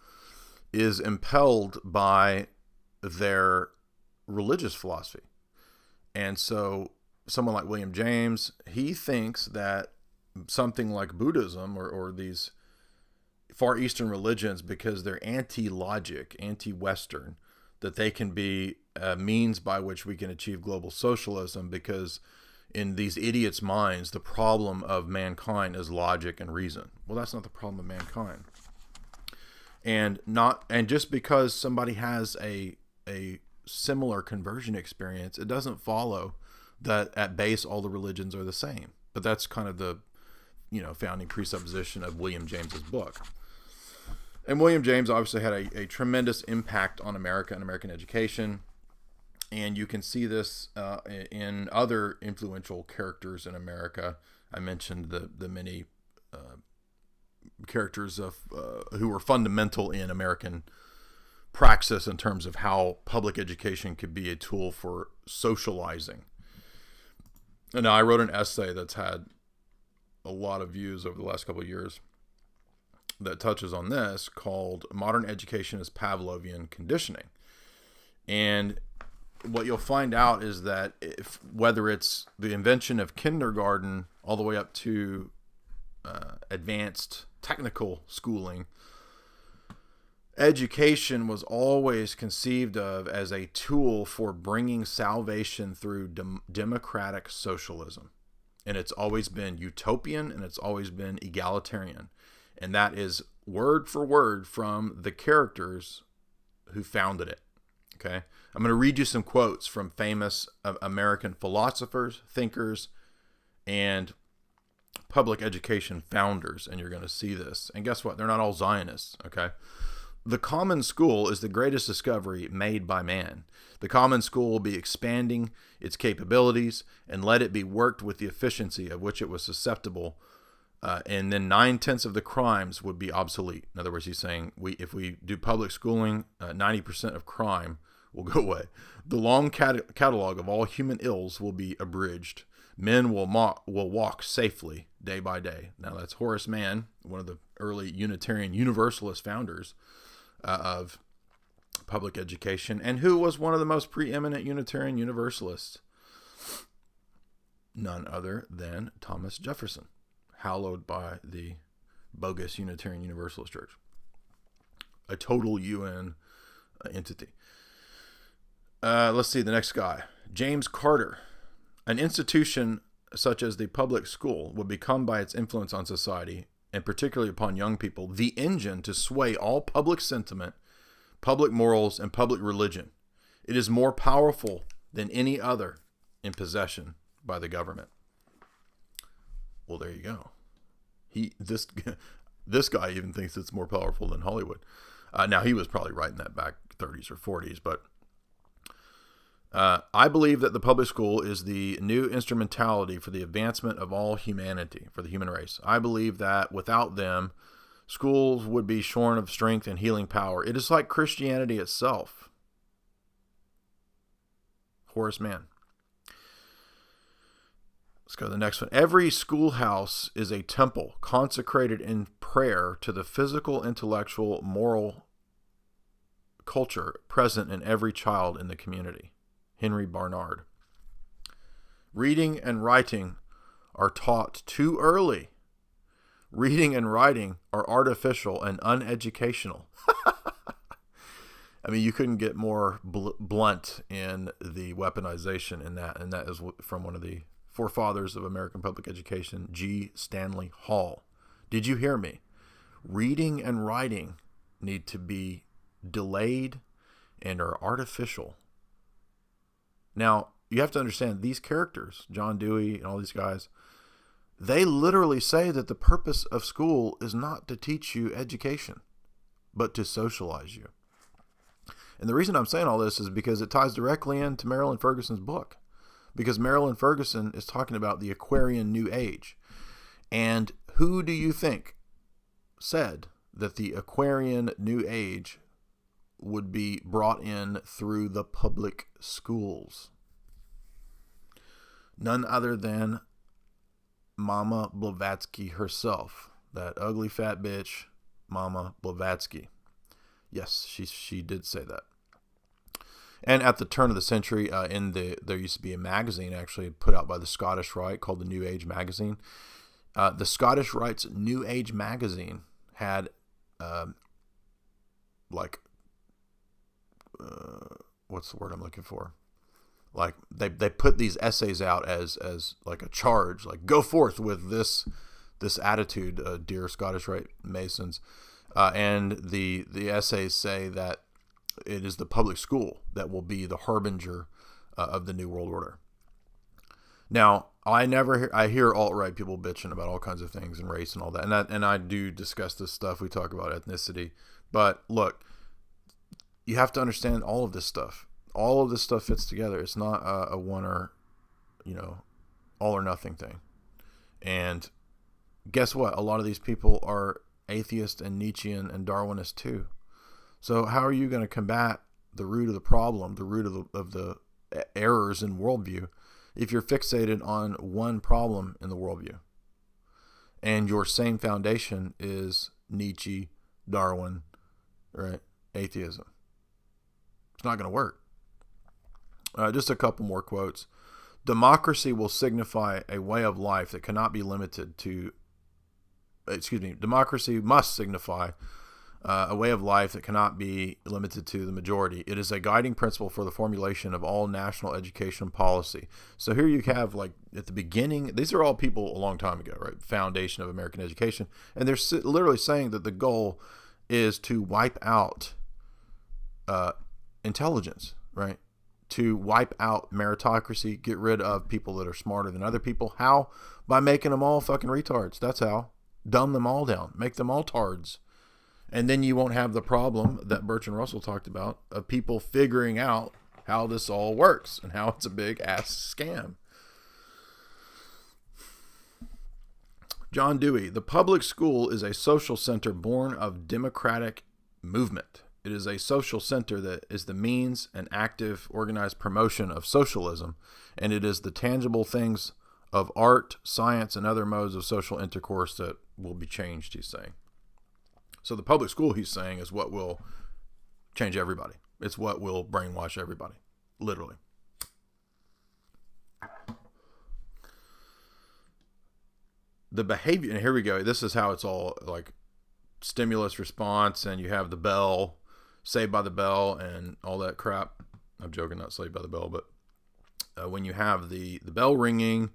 is impelled by their religious philosophy. And so someone like William James, he thinks that something like Buddhism or these Far Eastern religions, because they're anti-logic, anti-Western, that they can be a means by which we can achieve global socialism, because in these idiots' minds, the problem of mankind is logic and reason. Well, that's not the problem of mankind. And just because somebody has a similar conversion experience, it doesn't follow that at base all the religions are the same. But that's kind of the founding presupposition of William James's book. And William James obviously had a tremendous impact on America and American education. And you can see this in other influential characters in America. I mentioned the many characters of who were fundamental in American praxis in terms of how public education could be a tool for socializing. And I wrote an essay that's had a lot of views over the last couple of years that touches on this, called Modern Education as Pavlovian Conditioning. And what you'll find out is that whether it's the invention of kindergarten all the way up to advanced technical schooling, education was always conceived of as a tool for bringing salvation through democratic socialism. And it's always been utopian, and it's always been egalitarian. And that is word for word from the characters who founded it. Okay? I'm going to read you some quotes from famous American philosophers, thinkers, and public education founders, and you're going to see this. And guess what? They're not all Zionists, okay? The common school is the greatest discovery made by man. The common school will be expanding its capabilities, and let it be worked with the efficiency of which it was susceptible, and then 9/10 of the crimes would be obsolete. In other words, he's saying if we do public schooling, 90% of crime will go away. The long catalog of all human ills will be abridged. Men will walk safely day by day. Now that's Horace Mann, one of the early Unitarian Universalist founders of public education, and who was one of the most preeminent Unitarian Universalists. None other than Thomas Jefferson, hallowed by the bogus Unitarian Universalist Church. A total UN entity. Let's see the next guy. James Carter. An institution such as the public school would become, by its influence on society, and particularly upon young people, the engine to sway all public sentiment, public morals, and public religion. It is more powerful than any other in possession by the government. Well, there you go. This guy even thinks it's more powerful than Hollywood. Now, he was probably writing that back 30s or 40s, but I believe that the public school is the new instrumentality for the advancement of all humanity, for the human race. I believe that without them, schools would be shorn of strength and healing power. It is like Christianity itself. Horace Mann. Let's go to the next one. Every schoolhouse is a temple consecrated in prayer to the physical, intellectual, moral culture present in every child in the community. Henry Barnard. Reading and writing are taught too early. Reading and writing are artificial and uneducational. I mean, you couldn't get more blunt in the weaponization in that, and that is from one of the forefathers of American public education, G. Stanley Hall. Did you hear me? Reading and writing need to be delayed and are artificial. Now, you have to understand these characters, John Dewey and all these guys, they literally say that the purpose of school is not to teach you education, but to socialize you. And the reason I'm saying all this is because it ties directly into Marilyn Ferguson's book. Because Marilyn Ferguson is talking about the Aquarian New Age. And who do you think said that the Aquarian New Age would be brought in through the public schools? None other than Mama Blavatsky herself. That ugly fat bitch, Mama Blavatsky. Yes, she did say that. And at the turn of the century, there used to be a magazine actually put out by the Scottish Rite called the New Age magazine. The Scottish Rite's New Age magazine had what's the word I'm looking for? Like they put these essays out as like a charge, like go forth with this attitude, dear Scottish Rite Masons, and the essays say that it is the public school that will be the harbinger of the New World Order. Now, I hear alt-right people bitching about all kinds of things and race and all that, and I do discuss this stuff. We talk about ethnicity, but look, you have to understand all of this stuff. All of this stuff fits together. It's not a one or, all or nothing thing. And guess what? A lot of these people are atheist and Nietzschean and Darwinist too. So how are you going to combat the root of the problem, the root of the errors in worldview, if you're fixated on one problem in the worldview? And your same foundation is Nietzsche, Darwin, right? Atheism. It's not going to work. Just a couple more quotes. Democracy will signify a way of life that cannot be limited to, democracy must signify a way of life that cannot be limited to the majority. It is a guiding principle for the formulation of all national education policy. So here you have, like, at the beginning, these are all people a long time ago, right? Foundation of American education. And they're literally saying that the goal is to wipe out intelligence, right? To wipe out meritocracy, get rid of people that are smarter than other people. How? By making them all fucking retards. That's how. Dumb them all down. Make them all tards. And then you won't have the problem that Bertrand Russell talked about of people figuring out how this all works and how it's a big ass scam. John Dewey, the public school is a social center born of democratic movement. It is a social center that is the means and active, organized promotion of socialism, and it is the tangible things of art, science, and other modes of social intercourse that will be changed, he's saying. So the public school, he's saying, is what will change everybody. It's what will brainwash everybody, literally. The behavior, and here we go. This is how it's all like stimulus response, and you have the bell, Saved by the Bell, and all that crap. I'm joking, not Saved by the Bell, but when you have the bell ringing,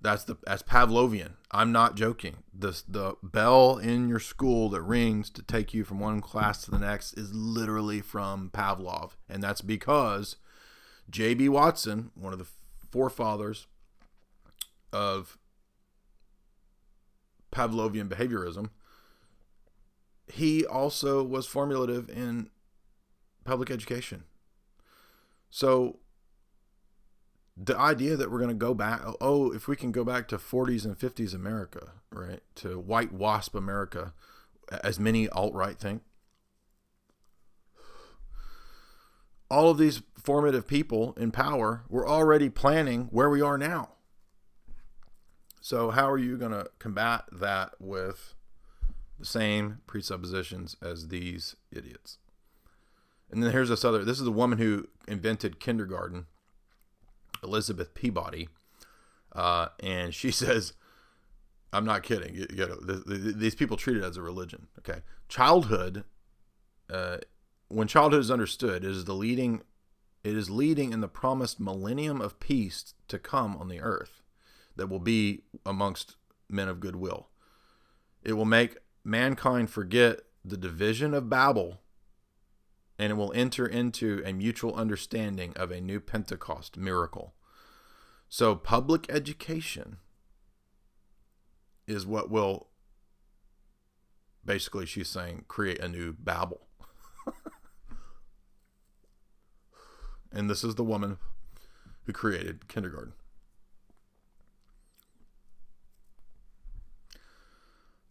that's Pavlovian. I'm not joking. The bell in your school that rings to take you from one class to the next is literally from Pavlov, and that's because J.B. Watson, one of the forefathers of Pavlovian behaviorism, he also was formulative in public education. So the idea that we're going to go back, if we can go back to 40s and 50s America, right, to white wasp America, as many alt-right think, all of these formative people in power were already planning where we are now. So how are you going to combat that with the same presuppositions as these idiots? And then here's this is the woman who invented kindergarten, Elizabeth Peabody, and she says, I'm not kidding, these people treat it as a religion. Okay, childhood, when childhood is understood, it is leading in the promised millennium of peace to come on the earth that will be amongst men of goodwill. It will make mankind forget the division of Babel, and it will enter into a mutual understanding of a new Pentecost miracle. So public education is what will, basically she's saying, create a new Babel. And this is the woman who created kindergarten.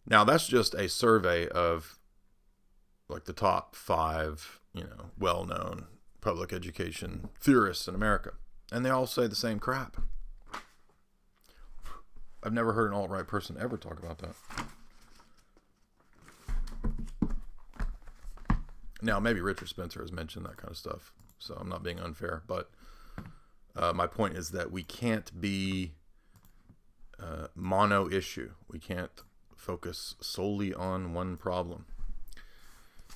Now that's just a survey of like the top 5, well-known public education theorists in America. And they all say the same crap. I've never heard an alt-right person ever talk about that. Now, maybe Richard Spencer has mentioned that kind of stuff, so I'm not being unfair. But my point is that we can't be mono-issue. We can't focus solely on one problem.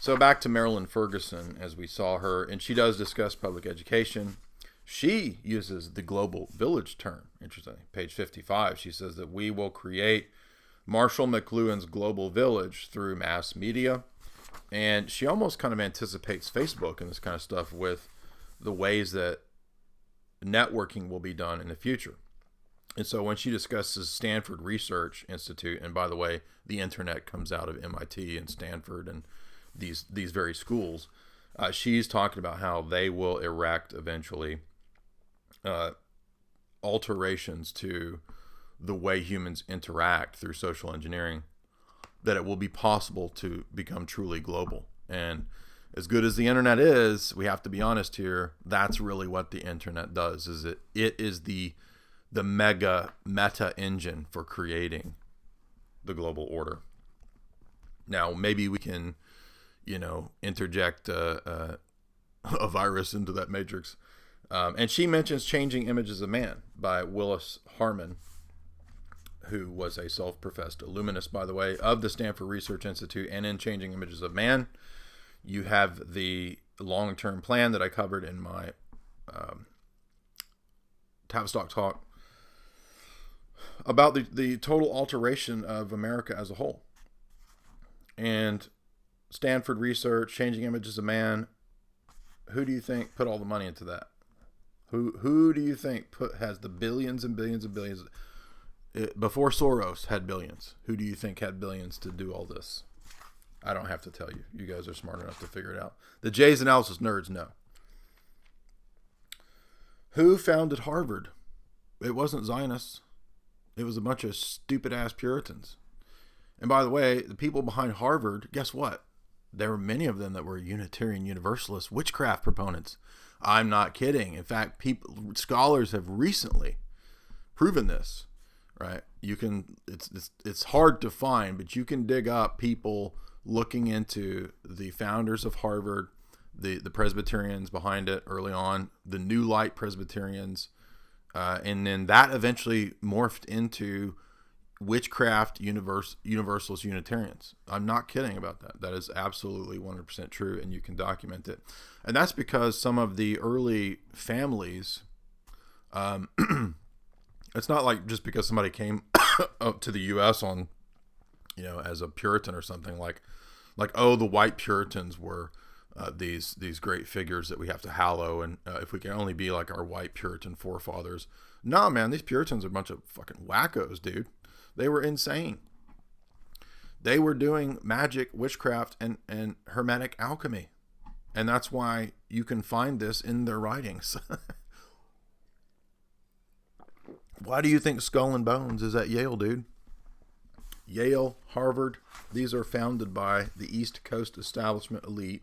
So back to Marilyn Ferguson, as we saw her, and she does discuss public education. She uses the global village term. Interesting. Page 55, she says that we will create Marshall McLuhan's global village through mass media. And she almost kind of anticipates Facebook and this kind of stuff with the ways that networking will be done in the future. And so when she discusses Stanford Research Institute, and by the way, the internet comes out of MIT and Stanford and these very schools, she's talking about how they will erect eventually alterations to the way humans interact through social engineering, that it will be possible to become truly global. And as good as the internet is, we have to be honest here, that's really what the internet does, is it is the meta engine for creating the global order. Now, maybe we can, interject a virus into that matrix. And she mentions Changing Images of Man by Willis Harman, who was a self-professed illuminist, by the way, of the Stanford Research Institute. And in Changing Images of Man, you have the long-term plan that I covered in my Tavistock talk about the total alteration of America as a whole. And Stanford Research, Changing Images of Man, who do you think put all the money into that? Who do you think has the billions and billions and billions? Before Soros had billions, who do you think had billions to do all this? I don't have to tell you. You guys are smart enough to figure it out. The Jay's Analysis nerds know. Who founded Harvard? It wasn't Zionists. It was a bunch of stupid-ass Puritans. And by the way, the people behind Harvard, guess what? There were many of them that were Unitarian Universalist witchcraft proponents. I'm not kidding. In fact, scholars have recently proven this, right? You can, it's hard to find, but you can dig up people looking into the founders of Harvard, the Presbyterians behind it early on, the New Light Presbyterians, and then that eventually morphed into witchcraft Universalist Unitarians. I'm not kidding about that. That is absolutely 100% true, and you can document it. And that's because some of the early families, it's not like just because somebody came up to the U.S. on, as a Puritan or something, like the white Puritans were these great figures that we have to hallow, and if we can only be like our white Puritan forefathers. Nah, man, these Puritans are a bunch of fucking wackos, dude. They were insane. They were doing magic, witchcraft, and hermetic alchemy. And that's why you can find this in their writings. Why do you think Skull and Bones is at Yale, dude? Yale, Harvard, these are founded by the East Coast establishment elite.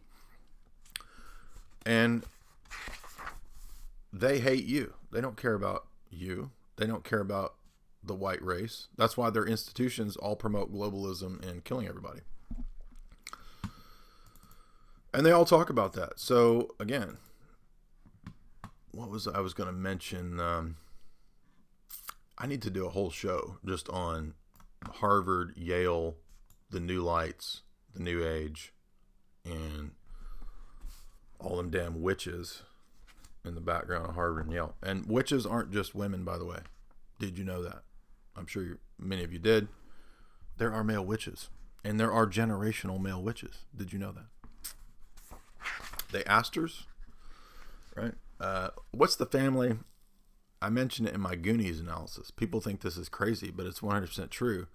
And they hate you. They don't care about you. They don't care about the white race. That's why their institutions all promote globalism and killing everybody. And they all talk about that. So again, what was I was going to mention? I need to do a whole show just on Harvard, Yale, the New Lights, the New Age, and all them damn witches in the background of Harvard and Yale. And witches aren't just women, by the way. Did you know that? I'm sure many of you did. There are male witches. And there are generational male witches. Did you know that? The Astors, right? What's the family? I mentioned it in my Goonies analysis. People think this is crazy, but it's 100% true.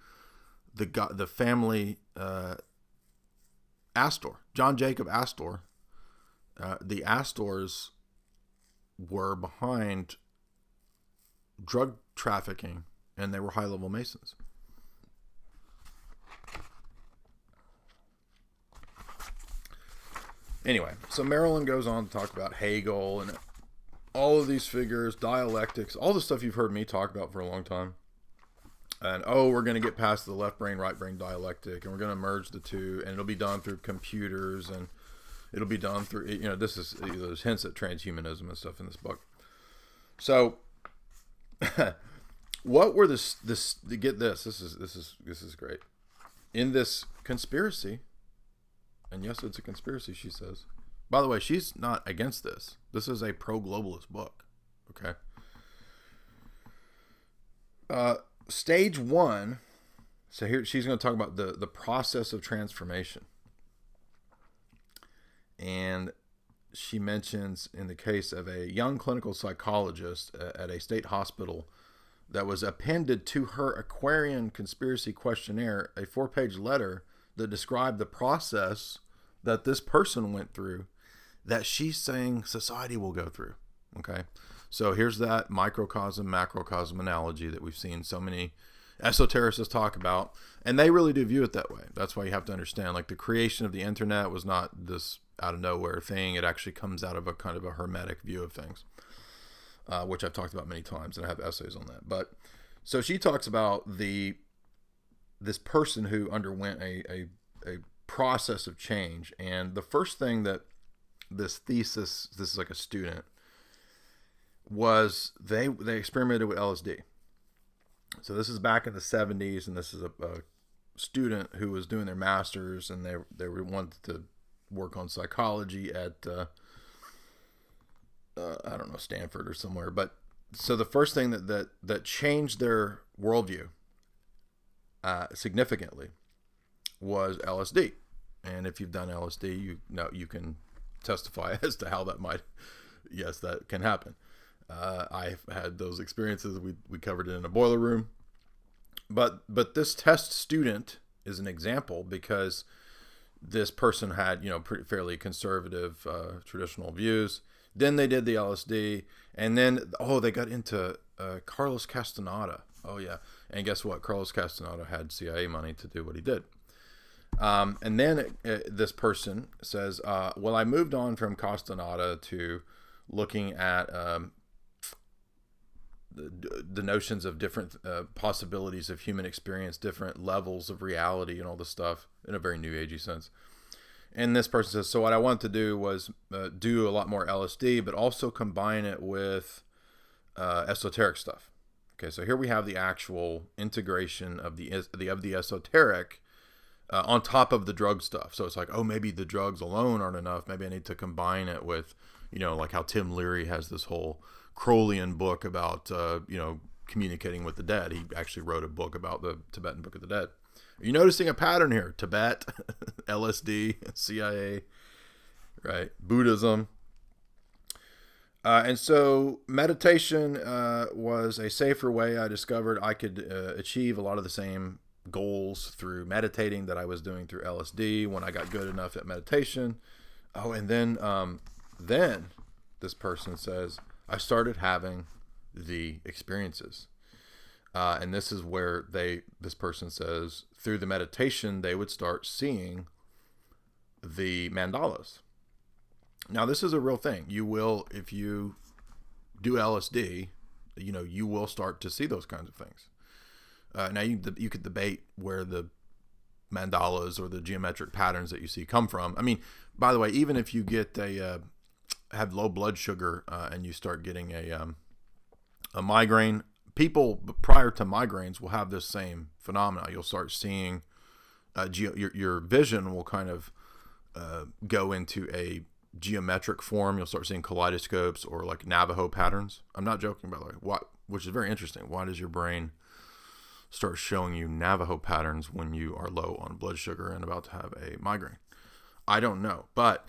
The family Astor, John Jacob Astor, the Astors were behind drug trafficking, and they were high-level Masons. Anyway, so Marilyn goes on to talk about Hegel and all of these figures, dialectics, all the stuff you've heard me talk about for a long time. And, we're going to get past the left brain, right brain dialectic, and we're going to merge the two, and it'll be done through computers, and it'll be done through, this is, there's hints at transhumanism and stuff in this book. So, what were this, get this is great. In this conspiracy, and yes, it's a conspiracy, she says. By the way, she's not against this. This is a pro-globalist book. Okay. Stage 1. So here she's going to talk about the process of transformation. And she mentions in the case of a young clinical psychologist at a state hospital that was appended to her Aquarian Conspiracy questionnaire, a 4-page letter that described the process that this person went through that she's saying society will go through. Okay. So here's that microcosm, macrocosm analogy that we've seen so many esotericists talk about, and they really do view it that way. That's why you have to understand, like, the creation of the internet was not this out of nowhere thing. It actually comes out of a kind of a hermetic view of things, which I've talked about many times, and I have essays on that. But so she talks about this person who underwent a process of change, and the first thing that this is like a student, was they experimented with LSD. So this is back in the 70s, and this is a student who was doing their master's, and they wanted to work on psychology at I don't know, Stanford or somewhere. But so the first thing that changed their worldview significantly was LSD. And if you've done LSD, you know, you can testify as to how that might, yes, that can happen. I've had those experiences. We covered it in a boiler room. But this test student is an example, because this person had, fairly conservative, traditional views. Then they did the LSD, and then, they got into Carlos Castaneda. Oh, yeah. And guess what? Carlos Castaneda had CIA money to do what he did. And then this person says, I moved on from Castaneda to looking at the notions of different possibilities of human experience, different levels of reality, and all this stuff in a very new agey sense. And this person says, so what I wanted to do was do a lot more LSD, but also combine it with esoteric stuff. Okay, so here we have the actual integration of the esoteric on top of the drug stuff. So it's like, maybe the drugs alone aren't enough. Maybe I need to combine it with, like how Tim Leary has this whole Crowleyan book about, communicating with the dead. He actually wrote a book about the Tibetan Book of the Dead. Are you noticing a pattern here? Tibet, LSD, CIA, right? Buddhism. And so meditation was a safer way. I discovered I could achieve a lot of the same goals through meditating that I was doing through LSD when I got good enough at meditation. And then this person says, I started having the experiences. And this is where this person says, through the meditation, they would start seeing the mandalas. Now, this is a real thing. You will, if you do LSD, you will start to see those kinds of things. Now, you could debate where the mandalas or the geometric patterns that you see come from. I mean, by the way, even if you get have low blood sugar and you start getting a migraine, people prior to migraines will have this same phenomena. You'll start seeing your vision will kind of go into a geometric form. You'll start seeing kaleidoscopes or like Navajo patterns. I'm not joking, by the way. Which is very interesting. Why does your brain start showing you Navajo patterns when you are low on blood sugar and about to have a migraine. I don't know, but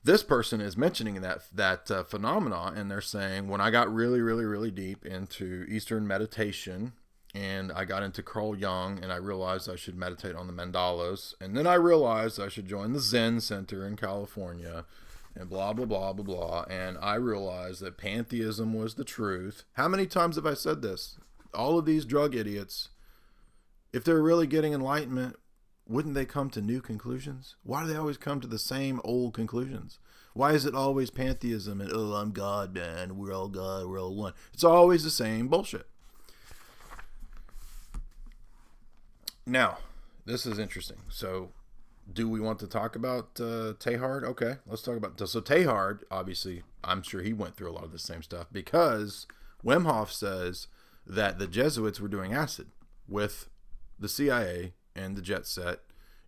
this person is mentioning that phenomena, and they're saying, when I got really, really, really deep into Eastern meditation, and I got into Carl Jung, and I realized I should meditate on the mandalas, and then I realized I should join the Zen Center in California, and blah, blah, blah, blah, blah, and I realized that pantheism was the truth. How many times have I said this? All of these drug idiots, if they're really getting enlightenment, wouldn't they come to new conclusions? Why do they always come to the same old conclusions? Why is it always pantheism and, oh, I'm God, man, we're all God, we're all one? It's always the same bullshit. Now, this is interesting. So, do we want to talk about Teilhard? Okay, let's talk about... So Teilhard, obviously, I'm sure he went through a lot of the same stuff, because Wim Hof says that the Jesuits were doing acid with the CIA and the jet set,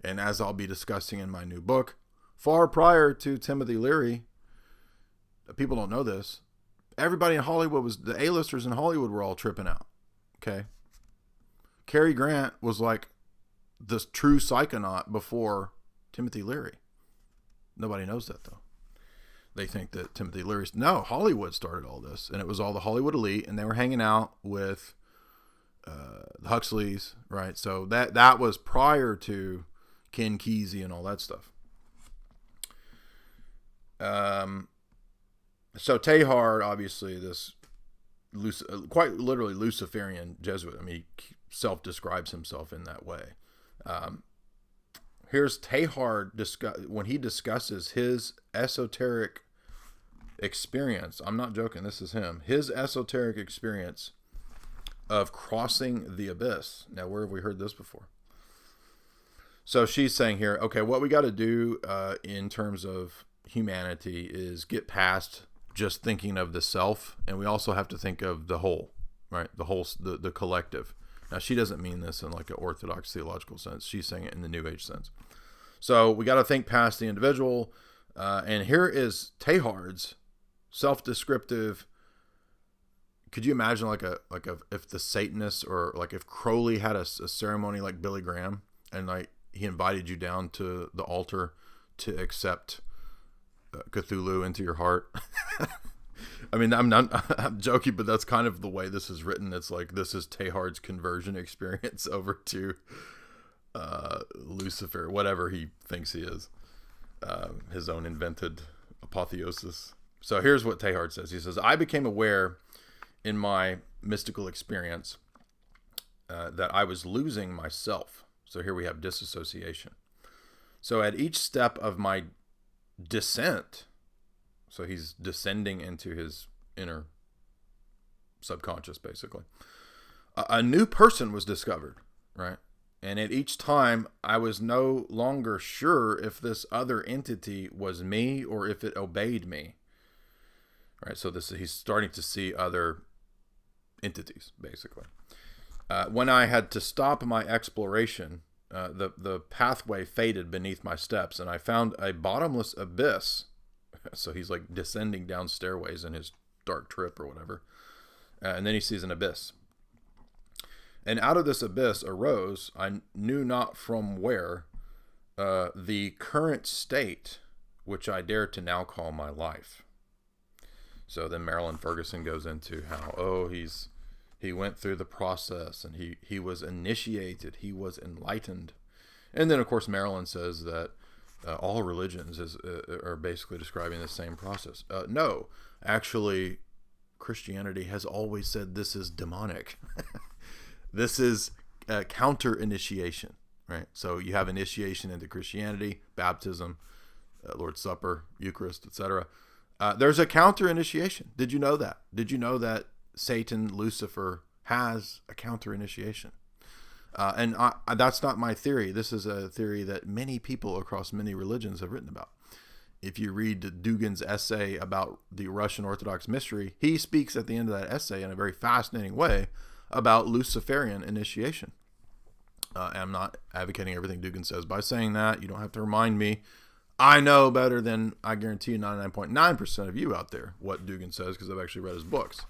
and as I'll be discussing in my new book, far prior to Timothy Leary, people don't know this, everybody in Hollywood the A-listers in Hollywood were all tripping out, okay? Cary Grant was like the true psychonaut before Timothy Leary. Nobody knows that, though. They think that Timothy Leary... No, Hollywood started all this, and it was all the Hollywood elite, and they were hanging out with the Huxleys, right? So that was prior to Ken Kesey and all that stuff. So Teilhard, obviously, this quite literally Luciferian Jesuit. I mean, he self-describes himself in that way. Here's Teilhard when he discusses his esoteric experience. I'm not joking. This is him. His esoteric experience of crossing the abyss. Now, where have we heard this before? So she's saying here, okay, what we got to do in terms of humanity is get past just thinking of the self, and we also have to think of the whole, right? The whole, the collective. Now, she doesn't mean this in like an orthodox theological sense. She's saying it in the New Age sense. So we got to think past the individual. And here is Teilhard's self-descriptive. Could you imagine if the Satanists, or like if Crowley had a ceremony like Billy Graham, and like he invited you down to the altar to accept Cthulhu into your heart? I mean, I'm joking, but that's kind of the way this is written. It's like, this is Teilhard's conversion experience over to Lucifer, whatever he thinks he is, his own invented apotheosis. So here's what Teilhard says. He says, I became aware in my mystical experience that I was losing myself. So here we have disassociation. So at each step of my descent, so he's descending into his inner subconscious, basically, a new person was discovered, right? And at each time, I was no longer sure if this other entity was me or if it obeyed me, right? So he's starting to see other entities, basically. When I had to stop my exploration, the pathway faded beneath my steps, and I found a bottomless abyss. So he's like descending down stairways in his dark trip or whatever. And then he sees an abyss. And out of this abyss arose, I knew not from where, the current state, which I dare to now call my life. So then Marilyn Ferguson goes into how, he went through the process, and he was initiated, he was enlightened. And then, of course, Marilyn says that all religions are basically describing the same process. No, actually, Christianity has always said this is demonic. This is counter-initiation, right? So you have initiation into Christianity, baptism, Lord's Supper, Eucharist, etc. There's a counter-initiation. Did you know that? Did you know that Satan, Lucifer, has a counter-initiation? And that's not my theory. This is a theory that many people across many religions have written about. If you read Dugin's essay about the Russian Orthodox mystery, he speaks at the end of that essay in a very fascinating way about Luciferian initiation. And I'm not advocating everything Dugin says by saying that. You don't have to remind me. I know better than, I guarantee you, 99.9% of you out there what Dugin says, because I've actually read his books.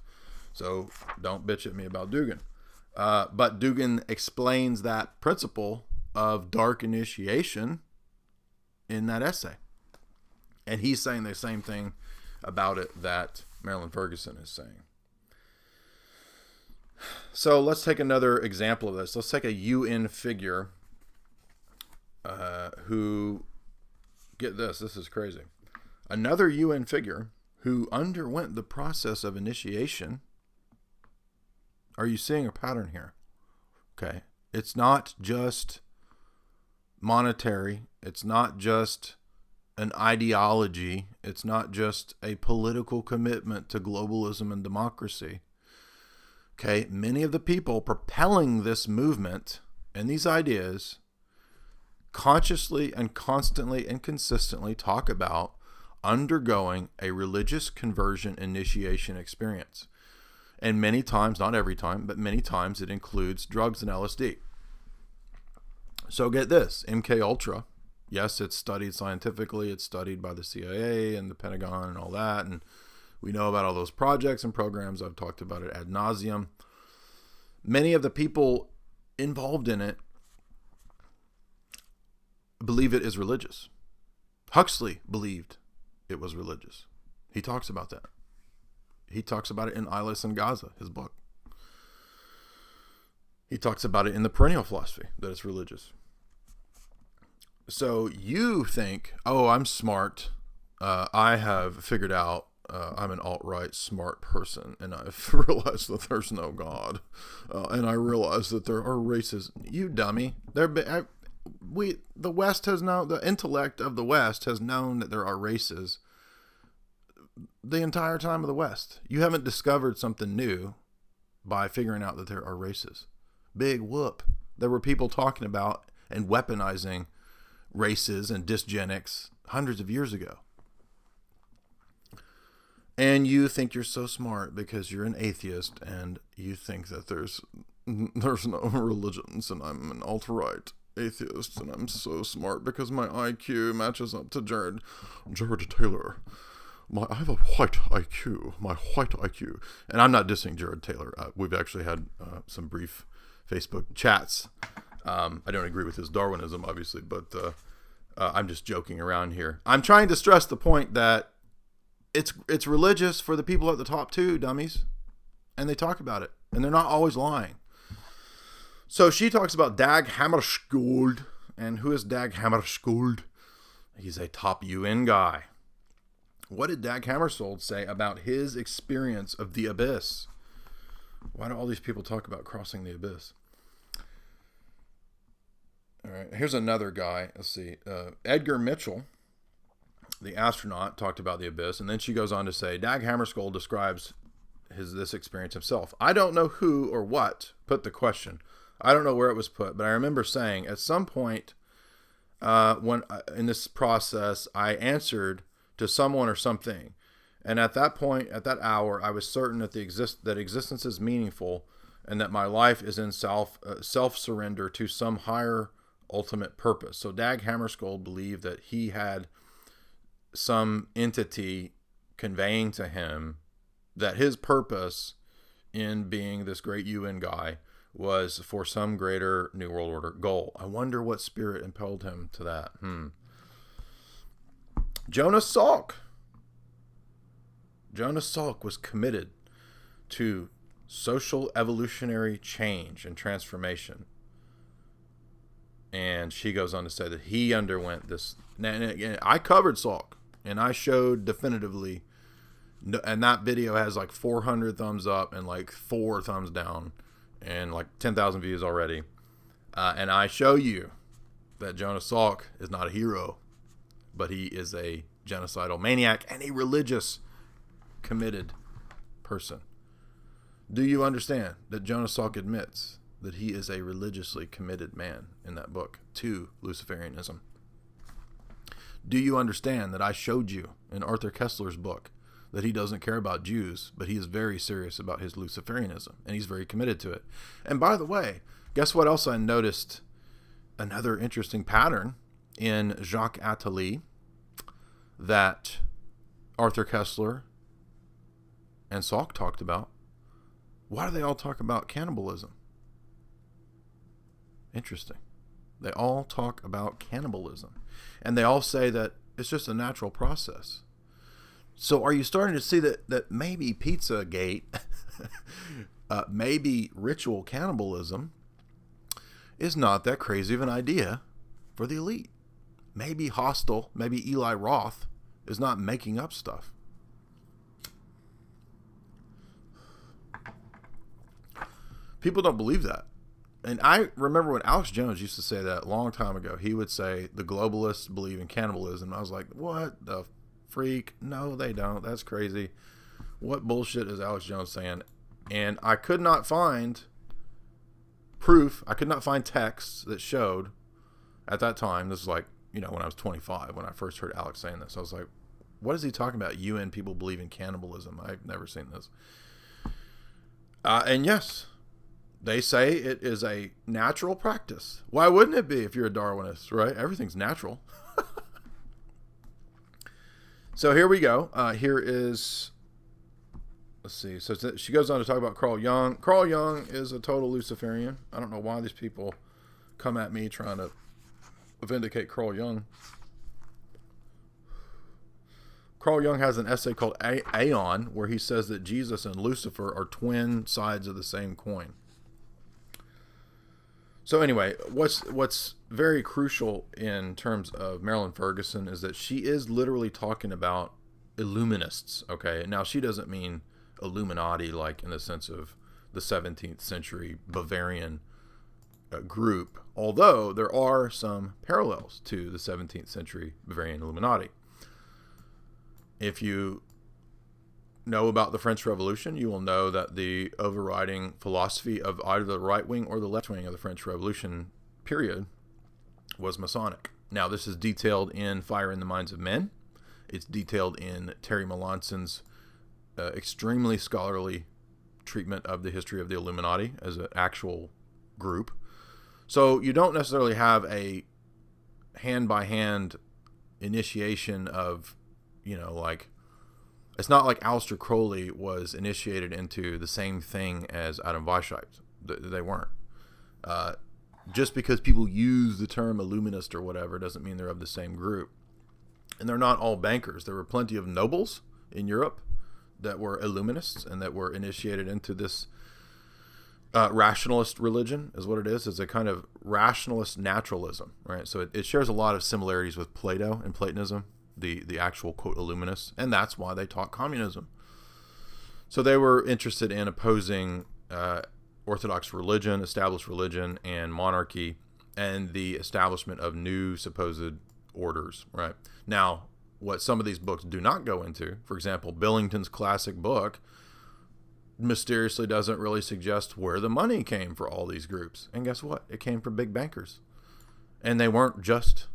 So don't bitch at me about Dugan. But Dugan explains that principle of dark initiation in that essay. And he's saying the same thing about it that Marilyn Ferguson is saying. So let's take another example of this. Let's take a UN figure who, get this is crazy. Another UN figure who underwent the process of initiation. Are you seeing a pattern here? Okay. It's not just monetary. It's not just an ideology. It's not just a political commitment to globalism and democracy. Okay. Many of the people propelling this movement and these ideas consciously and constantly and consistently talk about undergoing a religious conversion initiation experience. And many times, not every time, but many times it includes drugs and LSD. So get this, MK Ultra, yes, it's studied scientifically, it's studied by the CIA and the Pentagon and all that, and we know about all those projects and programs. I've talked about it ad nauseum. Many of the people involved in it believe it is religious. Huxley believed it was religious. He talks about that. He talks about it in Eyeless in Gaza, his book. He talks about it in the Perennial Philosophy, that it's religious. So you think, oh, I'm smart. I have figured out I'm an alt-right smart person, and I've realized that there's no God. And I realize that there are races. You dummy. The West has known, the intellect of the West has known that there are races the entire time of the West. You haven't discovered something new by figuring out that there are races. Big whoop. There were people talking about and weaponizing races and dysgenics hundreds of years ago. And you think you're so smart because you're an atheist and you think that there's no religions and I'm an alt-right atheist and I'm so smart because my IQ matches up to Jared Taylor. I have a white IQ, my white IQ. And I'm not dissing Jared Taylor. We've actually had some brief Facebook chats. I don't agree with his Darwinism, obviously, but I'm just joking around here. I'm trying to stress the point that it's religious for the people at the top too, dummies. And they talk about it. And they're not always lying. So she talks about Dag Hammarskjöld. And who is Dag Hammarskjöld? He's a top UN guy. What did Dag Hammarskjöld say about his experience of the abyss? Why do all these people talk about crossing the abyss? All right, here's another guy. Let's see. Edgar Mitchell, the astronaut, talked about the abyss, and then she goes on to say, Dag Hammarskjöld describes this experience himself. I don't know who or what put the question. I don't know where it was put, but I remember saying at some point when in this process, I answered to someone or something. And at that point, at that hour, I was certain that that existence is meaningful and that my life is in self-surrender to some higher ultimate purpose. So Dag Hammarskjöld believed that he had some entity conveying to him that his purpose in being this great UN guy was for some greater New World Order goal. I wonder what spirit impelled him to that. Jonas Salk. Jonas Salk was committed to social evolutionary change and transformation. And she goes on to say that he underwent this. And I covered Salk, and I showed definitively, and that video has like 400 thumbs up and like 4 thumbs down and like 10,000 views already. And I show you that Jonas Salk is not a hero, but he is a genocidal maniac and a religious committed person. Do you understand that Jonas Salk admits that he is a religiously committed man in that book to Luciferianism? Do you understand that I showed you in Arthur Koestler's book that he doesn't care about Jews, but he is very serious about his Luciferianism, and he's very committed to it? And by the way, guess what else I noticed? Another interesting pattern in Jacques Attali that Arthur Koestler and Salk talked about. Why do they all talk about cannibalism? Interesting. They all talk about cannibalism. And they all say that it's just a natural process. So are you starting to see that maybe Pizzagate, maybe ritual cannibalism is not that crazy of an idea for the elite? Maybe Hostel, maybe Eli Roth is not making up stuff. People don't believe that. And I remember when Alex Jones used to say that a long time ago. He would say the globalists believe in cannibalism. I was like, what the freak? No, they don't. That's crazy. What bullshit is Alex Jones saying? And I could not find proof. I could not find texts that showed at that time. This is like, when I was 25, when I first heard Alex saying this. I was like, what is he talking about? UN people believe in cannibalism. I've never seen this. And yes, they say it is a natural practice. Why wouldn't it be if you're a Darwinist, right? Everything's natural. So here we go. Here is, let's see. So she goes on to talk about Carl Jung. Carl Jung is a total Luciferian. I don't know why these people come at me trying to vindicate Carl Jung. Carl Jung has an essay called Aeon, where he says that Jesus and Lucifer are twin sides of the same coin. So anyway, what's very crucial in terms of Marilyn Ferguson is that she is literally talking about Illuminists, okay? Now, she doesn't mean Illuminati like in the sense of the 17th century Bavarian group, although there are some parallels to the 17th century Bavarian Illuminati. If you know about the French Revolution, you will know that the overriding philosophy of either the right wing or the left wing of the French Revolution period was Masonic. Now, this is detailed in Fire in the Minds of Men. It's detailed in Terry Melanson's extremely scholarly treatment of the history of the Illuminati as an actual group. So you don't necessarily have a hand-by-hand initiation of, it's not like Aleister Crowley was initiated into the same thing as Adam Weishaupt. They weren't. Just because people use the term Illuminist or whatever doesn't mean they're of the same group. And they're not all bankers. There were plenty of nobles in Europe that were Illuminists and that were initiated into this rationalist religion, is what it is. It's a kind of rationalist naturalism, right? So it shares a lot of similarities with Plato and Platonism, the actual, quote, Illuminists, and that's why they taught communism. So they were interested in opposing Orthodox religion, established religion, and monarchy, and the establishment of new supposed orders, right? Now, what some of these books do not go into, for example, Billington's classic book, mysteriously doesn't really suggest where the money came for all these groups. And guess what? It came from big bankers. And they weren't just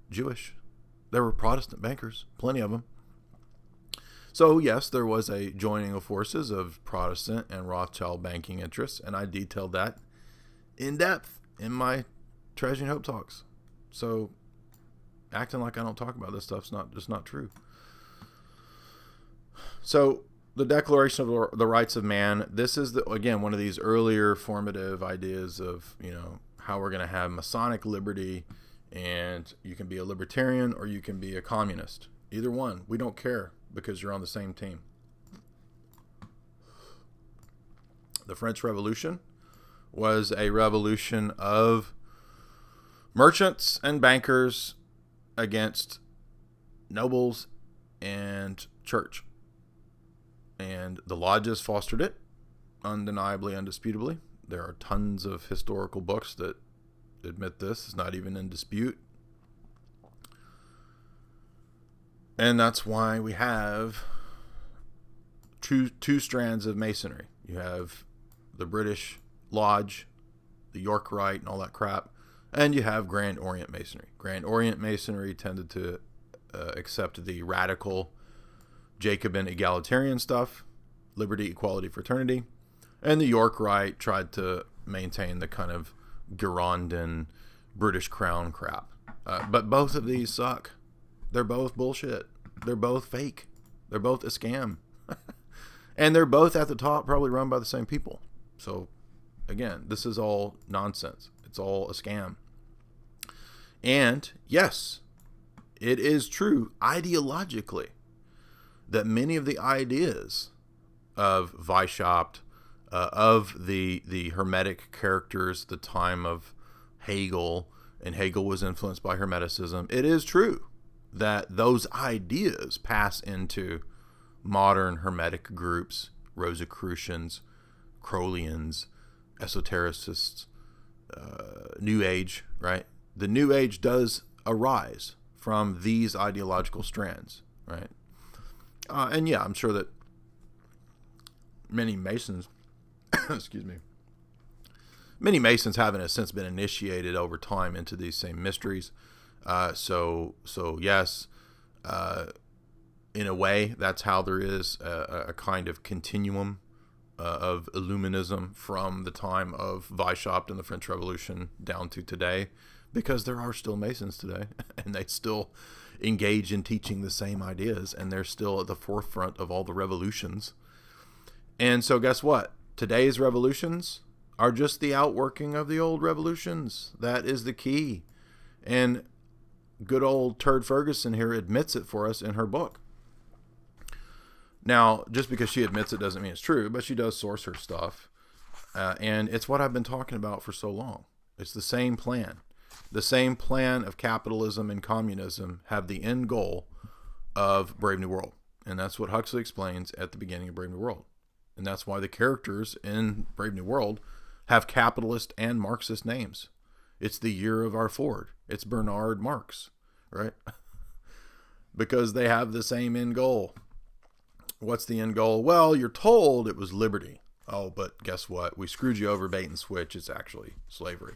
Jewish. There were Protestant bankers, plenty of them. So yes, there was a joining of forces of Protestant and Rothschild banking interests, and I detailed that in depth in my Treasure and Hope talks. So acting like I don't talk about this stuff's just not true. So the Declaration of the Rights of Man, this is, again, one of these earlier formative ideas of, how we're going to have Masonic liberty, and you can be a libertarian or you can be a communist. Either one. We don't care because you're on the same team. The French Revolution was a revolution of merchants and bankers against nobles and church. And the lodges fostered it, undeniably, undisputably. There are tons of historical books that admit this. It's not even in dispute. And that's why we have two strands of Masonry. You have the British Lodge, the York Rite, and all that crap. And you have Grand Orient Masonry. Grand Orient Masonry tended to accept the radical Jacobin egalitarian stuff, liberty, equality, fraternity. And the York Rite tried to maintain the kind of Girondin British Crown crap. But both of these suck. They're both bullshit. They're both fake. They're both a scam. And they're both at the top probably run by the same people. So, again, this is all nonsense. It's all a scam. And yes, it is true ideologically that many of the ideas of Weishaupt, of the Hermetic characters, the time of Hegel, and Hegel was influenced by Hermeticism. It is true that those ideas pass into modern Hermetic groups, Rosicrucians, Crowleyans, esotericists, New Age, right? The New Age does arise from these ideological strands, right? And yeah, I'm sure that many Masons, excuse me, many Masons have in a sense been initiated over time into these same mysteries. So yes, in a way, that's how there is a kind of continuum of Illuminism from the time of Weishaupt and the French Revolution down to today, because there are still Masons today, and they still engage in teaching the same ideas, and they're still at the forefront of all the revolutions. And so guess what? Today's revolutions are just the outworking of the old revolutions. That is the key. And good old Turd Ferguson here admits it for us in her book. Now, just because she admits it doesn't mean it's true, but she does source her stuff. And it's what I've been talking about for so long. It's the same plan. The same plan of capitalism and communism have the end goal of Brave New World. And that's what Huxley explains at the beginning of Brave New World. And that's why the characters in Brave New World have capitalist and Marxist names. It's the year of our Ford. It's Bernard Marx, right? Because they have the same end goal. What's the end goal? Well, you're told it was liberty. Oh, but guess what? We screwed you over, bait and switch. It's actually slavery.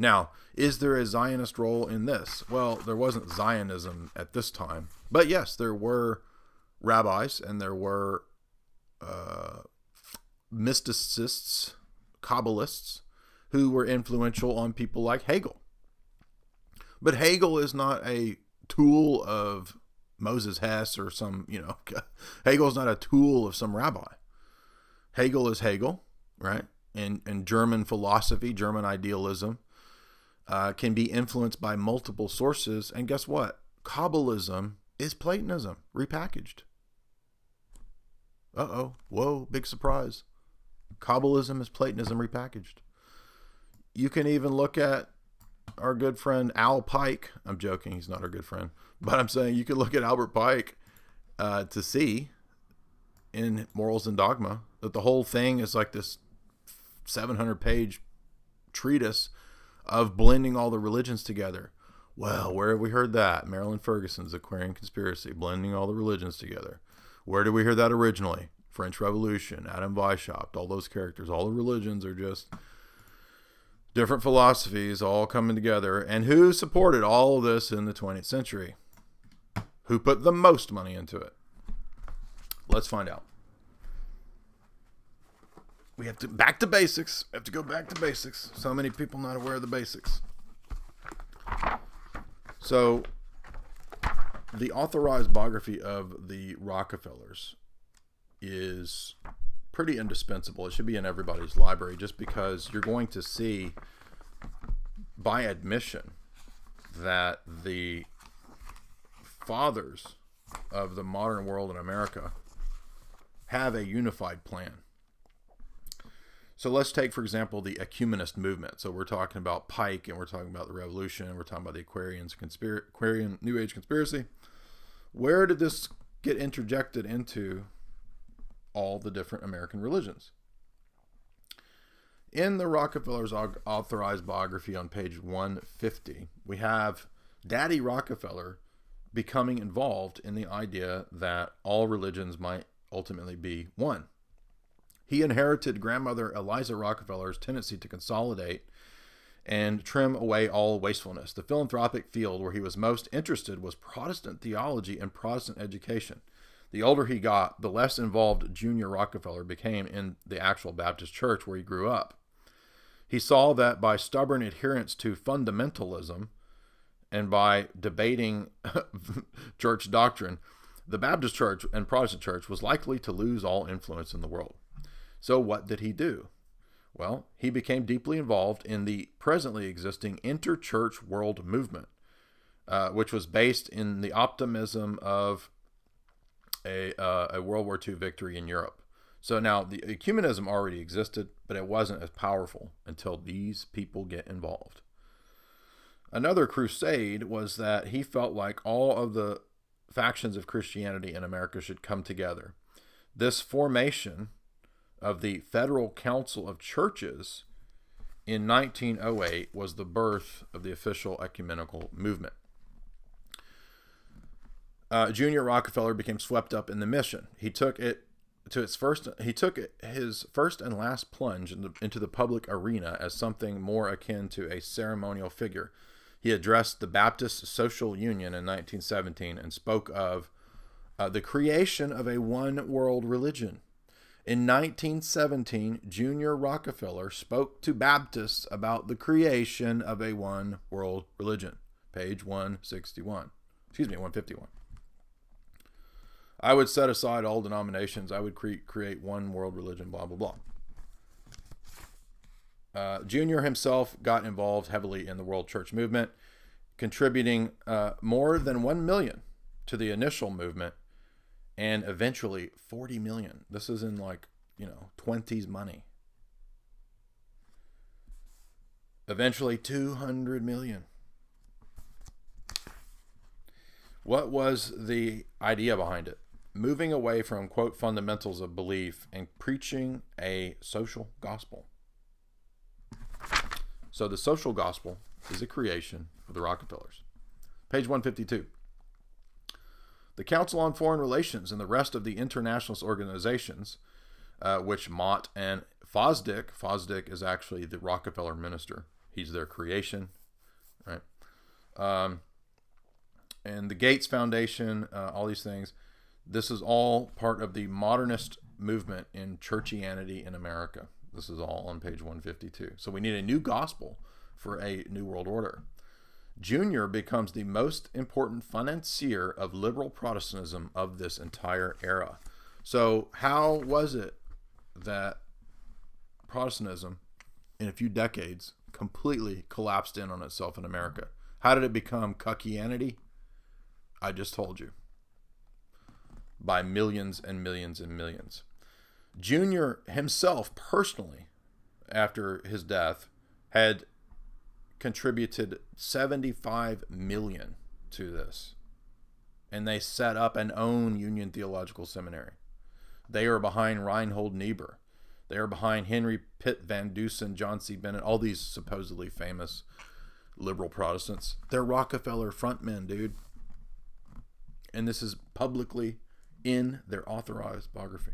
Now, is there a Zionist role in this? Well, there wasn't Zionism at this time. But yes, there were rabbis and there were mysticists, Kabbalists, who were influential on people like Hegel. But Hegel is not a tool of Moses Hess or some, Hegel's not a tool of some rabbi. Hegel is Hegel, right? And German philosophy, German idealism, can be influenced by multiple sources. And guess what? Kabbalism is Platonism repackaged. Uh-oh. Whoa, big surprise. Kabbalism is Platonism repackaged. You can even look at our good friend Al Pike. I'm joking, he's not our good friend. But I'm saying you can look at Albert Pike to see in Morals and Dogma that the whole thing is like this 700-page treatise of blending all the religions together. Well, where have we heard that? Marilyn Ferguson's Aquarian Conspiracy, blending all the religions together. Where did we hear that originally? French Revolution, Adam Weishaupt, all those characters. All the religions are just different philosophies all coming together. And who supported all of this in the 20th century? Who put the most money into it? Let's find out. We have to back to basics. We have to go back to basics. So many people not aware of the basics. So, the authorized biography of the Rockefellers is pretty indispensable. It should be in everybody's library just because you're going to see by admission that the fathers of the modern world in America have a unified plan. So let's take, for example, the ecumenist movement. So we're talking about Pike, and we're talking about the Revolution, and we're talking about the Aquarian New Age Conspiracy. Where did this get interjected into all the different American religions? In the Rockefeller's authorized biography on page 150, we have Daddy Rockefeller becoming involved in the idea that all religions might ultimately be one. He inherited grandmother Eliza Rockefeller's tendency to consolidate and trim away all wastefulness. The philanthropic field where he was most interested was Protestant theology and Protestant education. The older he got, the less involved Junior Rockefeller became in the actual Baptist church where he grew up. He saw that by stubborn adherence to fundamentalism and by debating church doctrine, the Baptist church and Protestant church was likely to lose all influence in the world. So what did he do? Well, he became deeply involved in the presently existing interchurch world movement, which was based in the optimism of a World War II victory in Europe. So now the ecumenism already existed, but it wasn't as powerful until these people get involved. Another crusade was that he felt like all of the factions of Christianity in America should come together. This formation of the Federal Council of Churches in 1908 was the birth of the official ecumenical movement. Junior Rockefeller became swept up in the mission. He took his first and last plunge into the public arena as something more akin to a ceremonial figure. He addressed the Baptist Social Union in 1917 and spoke of the creation of a one-world religion. In 1917, Junior Rockefeller spoke to Baptists about the creation of a one-world religion. Page 161. 151. I would set aside all denominations. I would create one world religion, blah, blah, blah. Junior himself got involved heavily in the world church movement, contributing more than 1 million to the initial movement and eventually 40 million. This is in 20s money. Eventually 200 million. What was the idea behind it? Moving away from, quote, fundamentals of belief and preaching a social gospel. So the social gospel is a creation of the Rockefellers. Page 152. The Council on Foreign Relations and the rest of the internationalist organizations, which Mott and Fosdick is actually the Rockefeller minister. He's their creation, right? And the Gates Foundation, all these things. This is all part of the modernist movement in churchianity in America. This is all on page 152. So we need a new gospel for a new world order. Junior becomes the most important financier of liberal Protestantism of this entire era. So how was it that Protestantism in a few decades completely collapsed in on itself in America? How did it become cuckianity? I just told you. By millions and millions and millions. Junior himself personally, after his death, had contributed 75 million to this. And they set up and own Union Theological Seminary. They are behind Reinhold Niebuhr. They are behind Henry Pitt Van Dusen, John C. Bennett, all these supposedly famous liberal Protestants. They're Rockefeller frontmen, dude. And this is publicly in their authorized biography.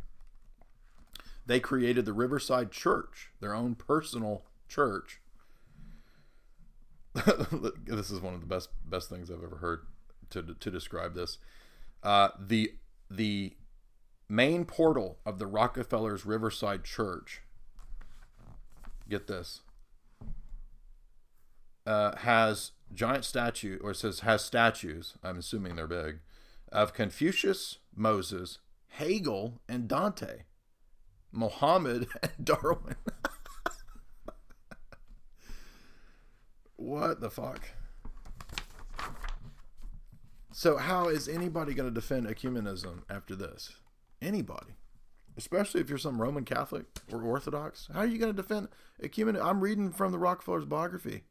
They created the Riverside Church, their own personal church. This is one of the best things I've ever heard to describe this. The main portal of the Rockefellers' Riverside Church, get this, has giant statue, or it says has statues, I'm assuming they're big, of Confucius, Moses, Hegel, and Dante, Muhammad, and Darwin. What the fuck? So how is anybody going to defend ecumenism after this? Anybody. Especially if you're some Roman Catholic or Orthodox. How are you going to defend ecumenism? I'm reading from the Rockefeller's biography.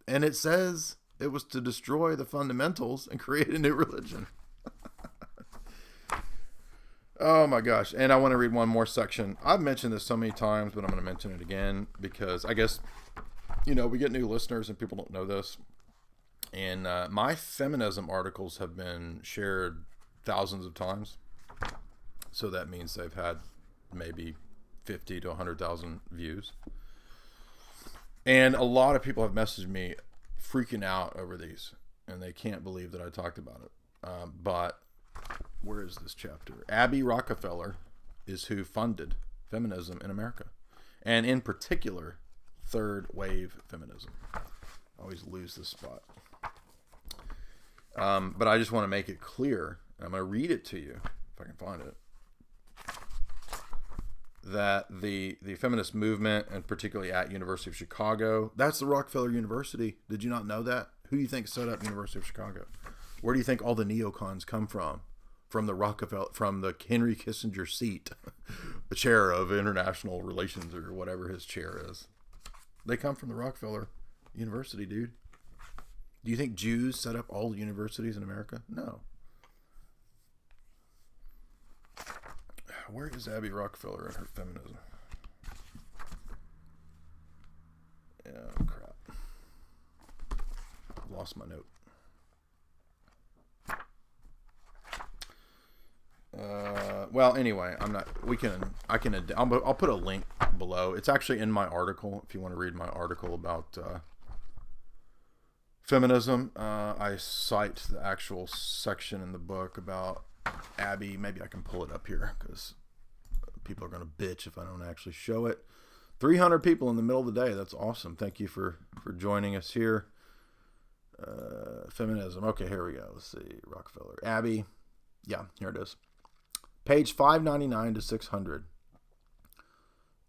And it says it was to destroy the fundamentals and create a new religion. Oh my gosh. And I want to read one more section. I've mentioned this so many times, but I'm going to mention it again because I guess, we get new listeners and people don't know this. And my feminism articles have been shared thousands of times. So that means they've had maybe 50 to 100,000 views. And a lot of people have messaged me freaking out over these. And they can't believe that I talked about it. But where is this chapter? Abby Rockefeller is who funded feminism in America. And in particular, third wave feminism. I always lose this spot. But I just want to make it clear. I'm going to read it to you if I can find it. that the feminist movement, and particularly at University of Chicago, that's the Rockefeller University. Did you not know that? Who do you think set up University of Chicago? Where do you think all the neocons come from? From the Rockefeller, from the Henry Kissinger seat, the chair of international relations or whatever his chair is. They come from the Rockefeller University, dude. Do you think Jews set up all the universities in America? No. Where is Abby Rockefeller and her feminism? Yeah, crap. Lost my note. Well, anyway, I'll put a link below. It's actually in my article. If you want to read my article about feminism, I cite the actual section in the book about Abby. Maybe I can pull it up here because people are going to bitch if I don't actually show it. 300 people in the middle of the day. That's awesome. Thank you for joining us here. Feminism. Okay, here we go. Let's see. Rockefeller. Abby. Yeah, here it is. Page 599 to 600.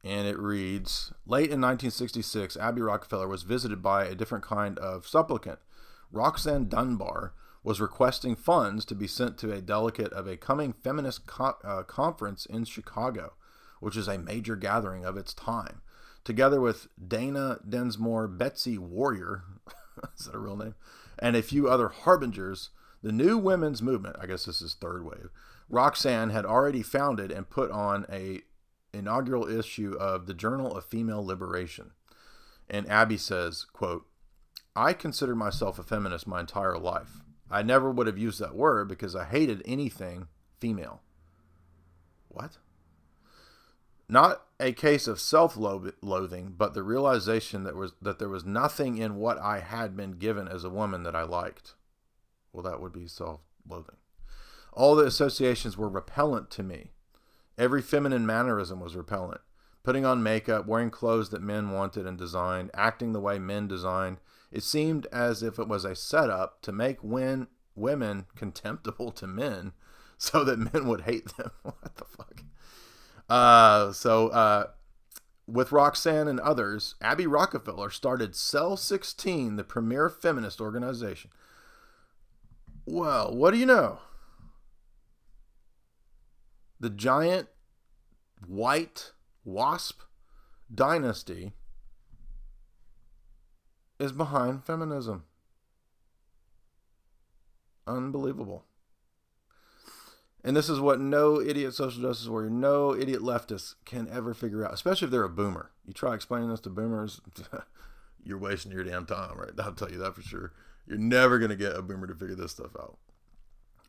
And it reads, late in 1966, Abby Rockefeller was visited by a different kind of supplicant. Roxanne Dunbar was requesting funds to be sent to a delegate of a coming feminist conference in Chicago, which is a major gathering of its time. Together with Dana Densmore, Betsy Warrior, is that a real name? And a few other harbingers, the new women's movement, I guess this is third wave, Roxanne had already founded and put on a inaugural issue of the Journal of Female Liberation. And Abby says, quote, I considered myself a feminist my entire life. I never would have used that word because I hated anything female. What? Not a case of self-loathing, but the realization that there was nothing in what I had been given as a woman that I liked. Well, that would be self-loathing. All the associations were repellent to me. Every feminine mannerism was repellent. Putting on makeup, wearing clothes that men wanted and designed, acting the way men designed. It seemed as if it was a setup to make women contemptible to men so that men would hate them. What the fuck? With Roxanne and others, Abby Rockefeller started Cell 16, the premier feminist organization. Well, what do you know? The giant white wasp dynasty is behind feminism. Unbelievable. And this is what no idiot social justice warrior, no idiot leftist can ever figure out, especially if they're a boomer. You try explaining this to boomers, you're wasting your damn time, right? I'll tell you that for sure. You're never going to get a boomer to figure this stuff out.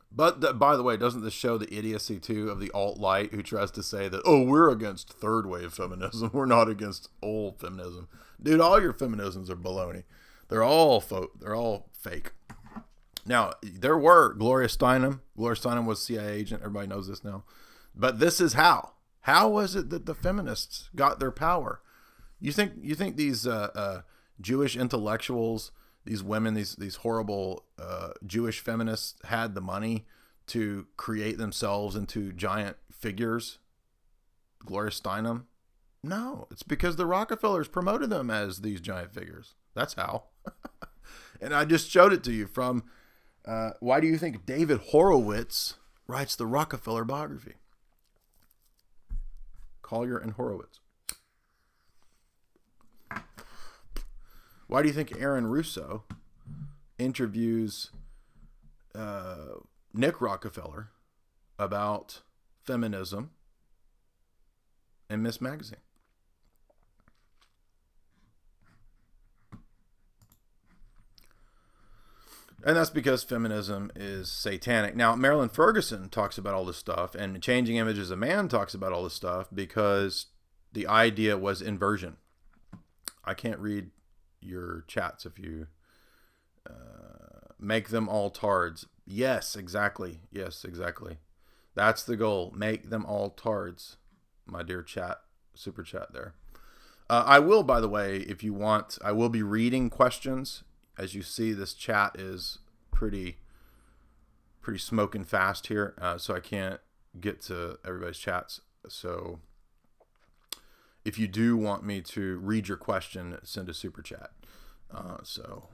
But by the way, doesn't this show the idiocy too of the alt-light who tries to say that, oh, we're against third wave feminism, we're not against old feminism? Dude, all your feminisms are baloney. They're all fake. Now, there were Gloria Steinem. Gloria Steinem was a CIA agent. Everybody knows this now. But this is how. How was it that the feminists got their power? You think these Jewish intellectuals, these women, these horrible Jewish feminists had the money to create themselves into giant figures? Gloria Steinem? No, it's because the Rockefellers promoted them as these giant figures. That's how. And I just showed it to you from, why do you think David Horowitz writes the Rockefeller biography? Collier and Horowitz. Why do you think Aaron Russo interviews Nick Rockefeller about feminism in Miss Magazine? And that's because feminism is satanic. Now, Marilyn Ferguson talks about all this stuff, and Changing Images of Man talks about all this stuff because the idea was inversion. I can't read your chats if you make them all tards. Yes, exactly. Yes, exactly. That's the goal. Make them all tards, my dear chat, super chat there. I will, by the way, if you want, I will be reading questions. As you see, this chat is pretty smoking fast here, so I can't get to everybody's chats. So if you do want me to read your question, send a super chat. So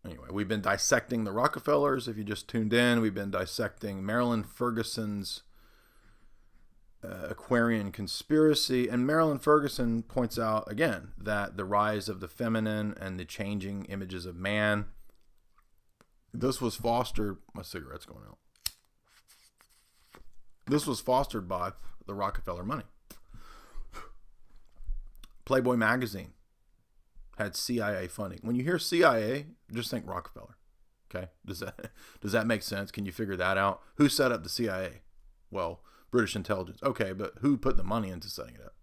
anyway, we've been dissecting the Rockefellers. If you just tuned in, we've been dissecting Marilyn Ferguson's Aquarian Conspiracy. And Marilyn Ferguson points out, again, that the rise of the feminine and the changing images of man, this was fostered... My cigarette's going out. This was fostered by the Rockefeller money. Playboy magazine had CIA funding. When you hear CIA, just think Rockefeller. Okay? Does that make sense? Can you figure that out? Who set up the CIA? Well, British intelligence. Okay, but who put the money into setting it up?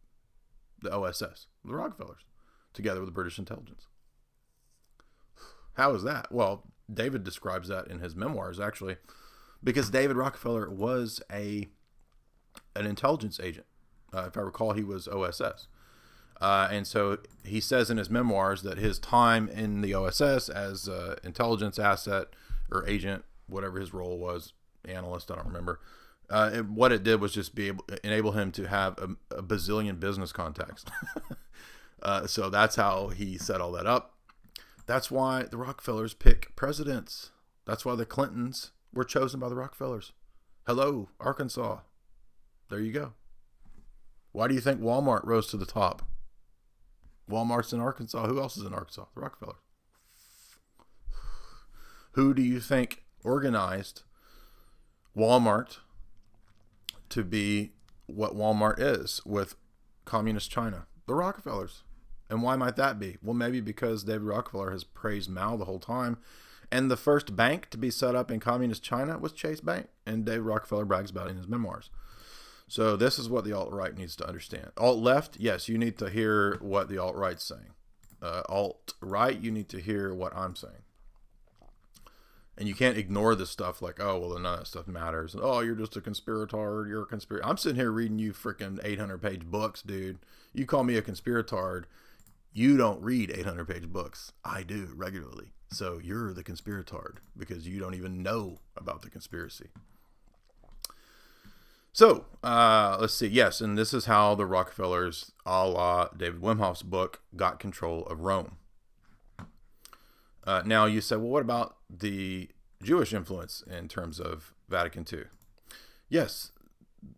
The OSS. The Rockefellers. Together with the British intelligence. How is that? Well, David describes that in his memoirs, actually, because David Rockefeller was an intelligence agent. If I recall, he was OSS. And so he says in his memoirs that his time in the OSS as intelligence asset or agent, whatever his role was, analyst, I don't remember, what it did was just enable him to have a bazillion business contacts. So that's how he set all that up. That's why the Rockefellers pick presidents. That's why the Clintons were chosen by the Rockefellers. Hello, Arkansas. There you go. Why do you think Walmart rose to the top? Walmart's in Arkansas. Who else is in Arkansas? The Rockefellers. Who do you think organized Walmart to be what Walmart is with communist China? The Rockefellers. And why might that be? Well, maybe because David Rockefeller has praised Mao the whole time. And the first bank to be set up in communist China was Chase Bank. And David Rockefeller brags about it in his memoirs. So this is what the alt-right needs to understand. Alt-left, yes, you need to hear what the alt-right's saying. Alt-right, you need to hear what I'm saying. And you can't ignore this stuff like, oh, well, none of that stuff matters. Oh, you're just a conspirator. You're a conspirator. I'm sitting here reading you freaking 800-page books, dude. You call me a conspirator. You don't read 800-page books. I do regularly. So you're the conspirator because you don't even know about the conspiracy. So, let's see. Yes, and this is how the Rockefellers, a la David Wimhoff's book, got control of Rome. Now, you say, well, what about the Jewish influence in terms of Vatican II? Yes,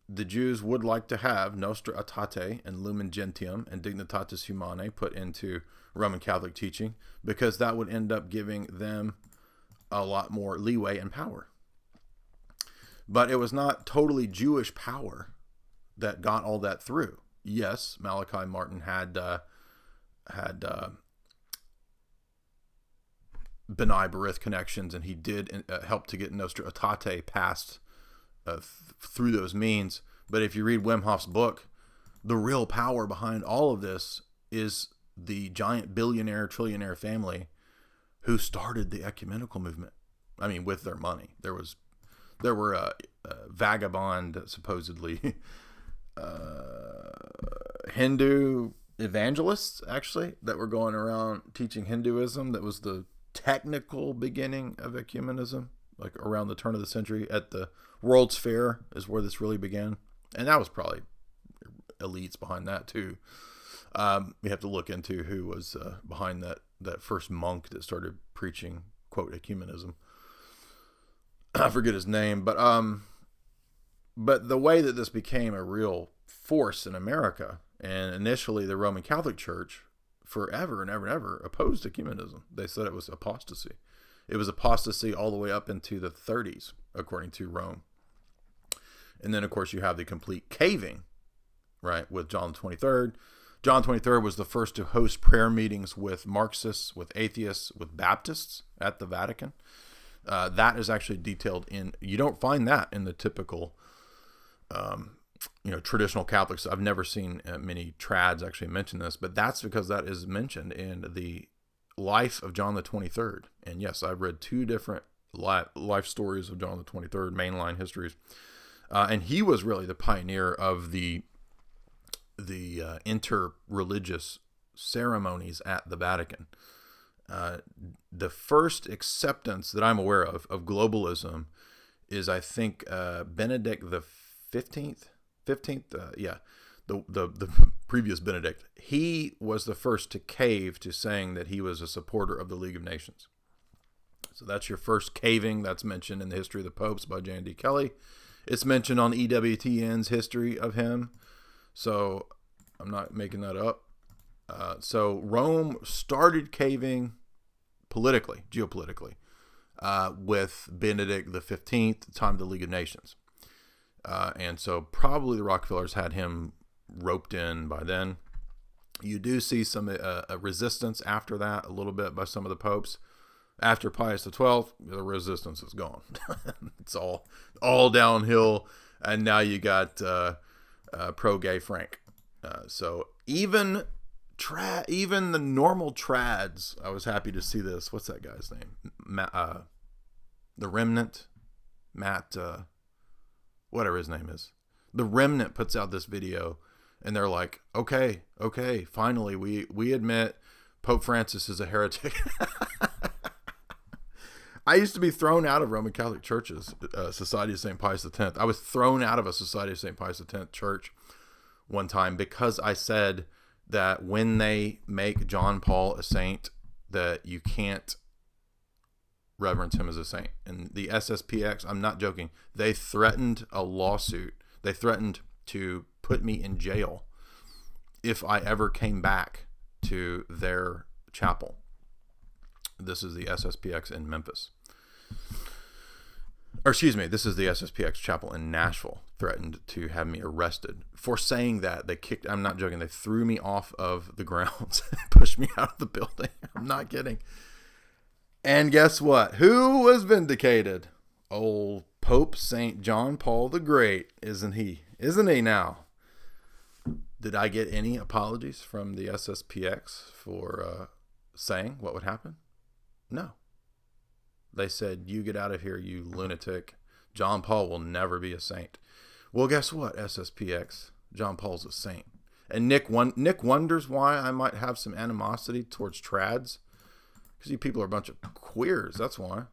the Jews would like to have Nostra Aetate and Lumen Gentium and Dignitatis Humanae put into Roman Catholic teaching because that would end up giving them a lot more leeway and power. But it was not totally Jewish power that got all that through. Yes, Malachi Martin had B'nai B'rith connections, and he did help to get Nostra Aetate passed through those means. But if you read Wimhoff's book, the real power behind all of this is the giant billionaire, trillionaire family who started the ecumenical movement. I mean, with their money. There were vagabond, supposedly, Hindu evangelists, actually, that were going around teaching Hinduism. That was the technical beginning of ecumenism, like around the turn of the century at the World's Fair is where this really began. And that was probably elites behind that, too. We have to look into who was behind that first monk that started preaching, quote, ecumenism. I forget his name, but the way that this became a real force in America, and initially the Roman Catholic Church forever and ever and ever opposed ecumenism. They said it was apostasy. It was apostasy all the way up into the 30s, according to Rome. And then, of course, you have the complete caving, right, with John the 23rd. John 23rd was the first to host prayer meetings with Marxists, with atheists, with Baptists at the Vatican. That is actually detailed in, you don't find that in the typical, traditional Catholics. I've never seen many trads actually mention this, but that's because that is mentioned in the life of John the 23rd. And yes, I've read 2 different life stories of John the 23rd, mainline histories. And he was really the pioneer of the inter-religious ceremonies at the Vatican. The first acceptance that I'm aware of globalism is, I think, Benedict the 15th. the previous Benedict, he was the first to cave to saying that he was a supporter of the League of Nations. So that's your first caving that's mentioned in the History of the Popes by Jan D. Kelly. It's mentioned on EWTN's History of Him. So I'm not making that up. So Rome started caving politically, geopolitically, with Benedict the 15th, the time of the League of Nations. And so probably the Rockefellers had him roped in by then. You do see some a resistance after that, a little bit by some of the popes. After Pius XII, the resistance is gone. It's all downhill, and now you got pro-gay Frank. So even the normal trads, I was happy to see this. What's that guy's name? The Remnant, Matt, whatever his name is. The Remnant puts out this video, and they're like, okay, finally, we admit Pope Francis is a heretic. I used to be thrown out of Roman Catholic churches, Society of St. Pius X. I was thrown out of a Society of St. Pius X church one time because I said that when they make John Paul a saint, that you can't reverence him as a saint. And the SSPX, I'm not joking, they threatened a lawsuit. They threatened to put me in jail if I ever came back to their chapel. This is the SSPX in Memphis. Or excuse me, this is the SSPX chapel in Nashville. Threatened to have me arrested for saying that. I'm not joking, they threw me off of the grounds and pushed me out of the building. I'm not kidding. And guess what? Who was vindicated? Old Pope St. John Paul the Great, isn't he? Isn't he now? Did I get any apologies from the SSPX for saying what would happen? No. They said, you get out of here, you lunatic. John Paul will never be a saint. Well, guess what, SSPX? John Paul's a saint. And Nick wonders why I might have some animosity towards trads. Because you people are a bunch of queers, that's why.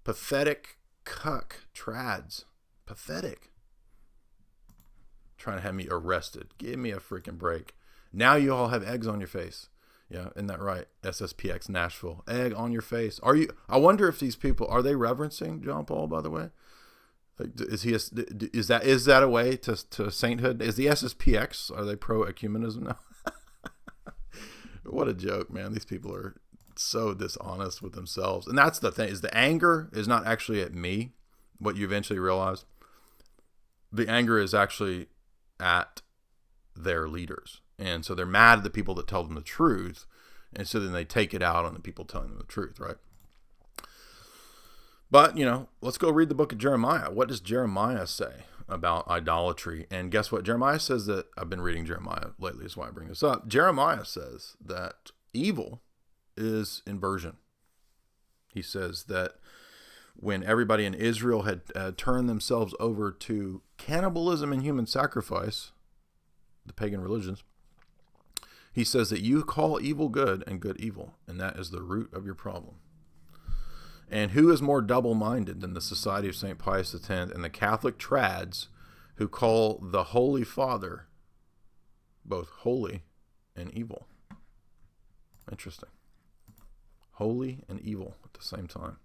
Pathetic cuck trads. Pathetic. Trying to have me arrested. Give me a freaking break. Now you all have eggs on your face. Yeah, isn't that right? SSPX Nashville. Egg on your face. I wonder if these people, are they reverencing John Paul, by the way? Like, is that a way to sainthood? Is the SSPX, are they pro ecumenism now? What a joke, man. These people are so dishonest with themselves. And that's the thing, is the anger is not actually at me, what you eventually realize. The anger is actually at their leaders. And so they're mad at the people that tell them the truth. And so then they take it out on the people telling them the truth, right? But, let's go read the book of Jeremiah. What does Jeremiah say about idolatry? And guess what? Jeremiah says that, I've been reading Jeremiah lately, is why I bring this up. Jeremiah says that evil is inversion. He says that when everybody in Israel had turned themselves over to cannibalism and human sacrifice, the pagan religions, he says that you call evil good and good evil, and that is the root of your problem. And who is more double-minded than the Society of St. Pius X and the Catholic trads who call the Holy Father both holy and evil? Interesting. Holy and evil at the same time.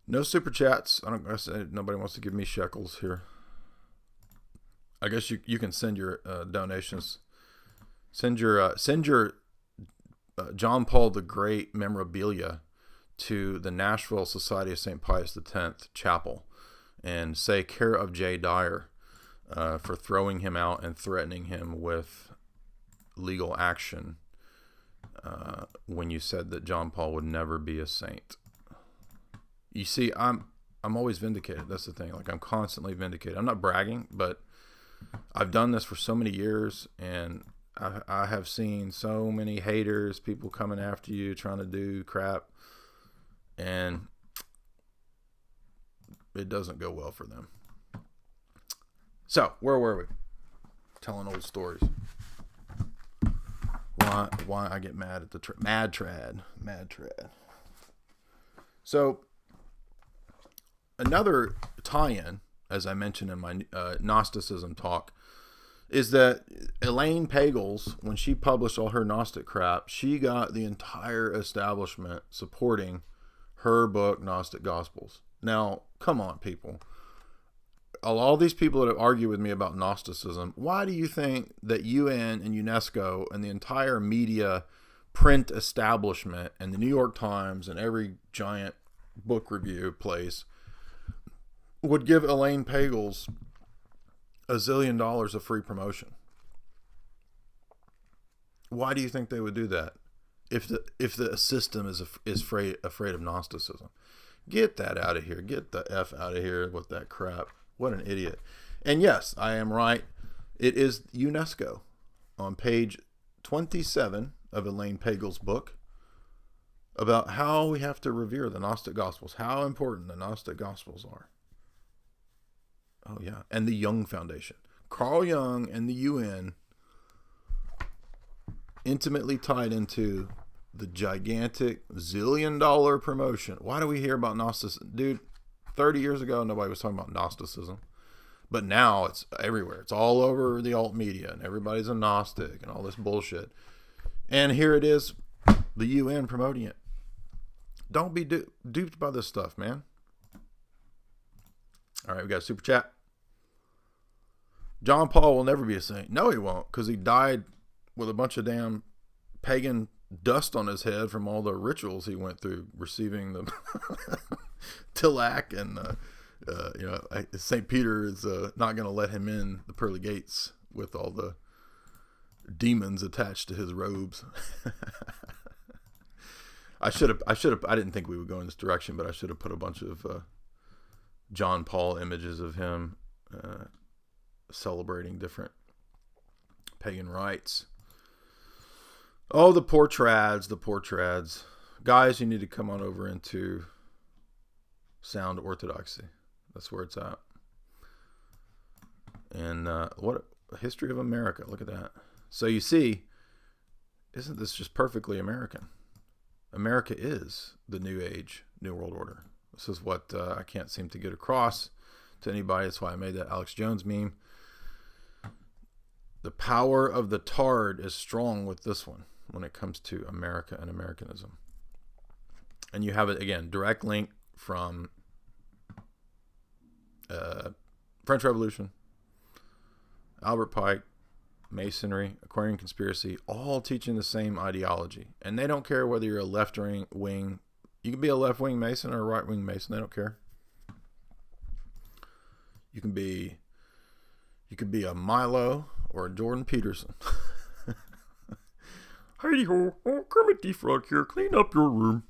No super chats. Nobody wants to give me shekels here. I guess you can send your donations. Send your John Paul the Great memorabilia to the Nashville Society of St. Pius X Chapel and say care of J. Dyer for throwing him out and threatening him with legal action when you said that John Paul would never be a saint. You see, I'm always vindicated. That's the thing. Like, I'm constantly vindicated. I'm not bragging, but I've done this for so many years, and I have seen so many haters, people coming after you, trying to do crap, and it doesn't go well for them. So, where were we? Telling old stories. Why I get mad at the mad trad. So, another tie-in, as I mentioned in my Gnosticism talk, is that Elaine Pagels, when she published all her Gnostic crap, she got the entire establishment supporting her book, Gnostic Gospels. Now, come on, people. All these people that have argued with me about Gnosticism, why do you think that UN and UNESCO and the entire media print establishment and the New York Times and every giant book review place would give Elaine Pagels $1 zillion of free promotion? Why do you think they would do that if the system is afraid of Gnosticism? Get that out of here. Get the F out of here with that crap. What an idiot. And yes, I am right. It is UNESCO on page 27 of Elaine Pagels' book about how we have to revere the Gnostic Gospels, how important the Gnostic Gospels are. Oh, yeah. And the Jung Foundation. Carl Jung and the UN intimately tied into the gigantic $1 zillion promotion. Why do we hear about Gnosticism? Dude, 30 years ago, nobody was talking about Gnosticism. But now it's everywhere. It's all over the alt media, and everybody's a Gnostic and all this bullshit. And here it is, the UN promoting it. Don't be duped by this stuff, man. All right, we got a super chat. John Paul will never be a saint. No, he won't, because he died with a bunch of damn pagan dust on his head from all the rituals he went through, receiving the tilak, and St. Peter is not going to let him in the pearly gates with all the demons attached to his robes. I didn't think we would go in this direction, but I should have put a bunch of John Paul images of him celebrating different pagan rites. Oh, the poor trads. Guys, you need to come on over into sound orthodoxy. That's where it's at. And what a history of America. Look at that. So you see, isn't this just perfectly American? America is the New Age, New World Order. This is what I can't seem to get across to anybody. That's why I made that Alex Jones meme. The power of the tard is strong with this one when it comes to America and Americanism. And you have it, again, direct link from French Revolution, Albert Pike, Masonry, Aquarian Conspiracy, all teaching the same ideology. And they don't care whether you're a left wing. You can be a left-wing Mason or a right-wing Mason. They don't care. You can be a Milo or a Jordan Peterson. Heidi ho, oh, Kermit the Frog here. Clean up your room.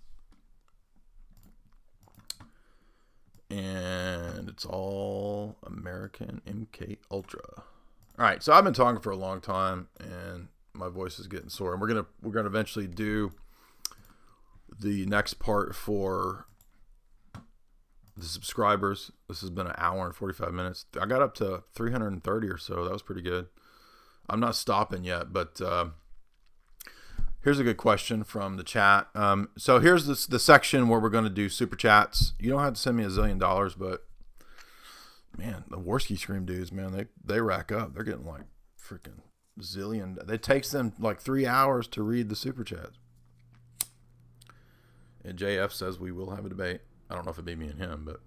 And it's all American MK Ultra. All right, so I've been talking for a long time, and my voice is getting sore. And we're gonna eventually do the next part for the subscribers. This has been an hour and 45 minutes. I got up to 330 or so. That was pretty good. I'm not stopping yet, but here's a good question from the chat. So here's the section where we're going to do super chats. You don't have to send me $1 zillion, but man, the Warski Scream dudes, man, they rack up. They're getting like freaking zillion. It takes them like 3 hours to read the super chats. And JF says we will have a debate. I don't know if it'd be me and him, but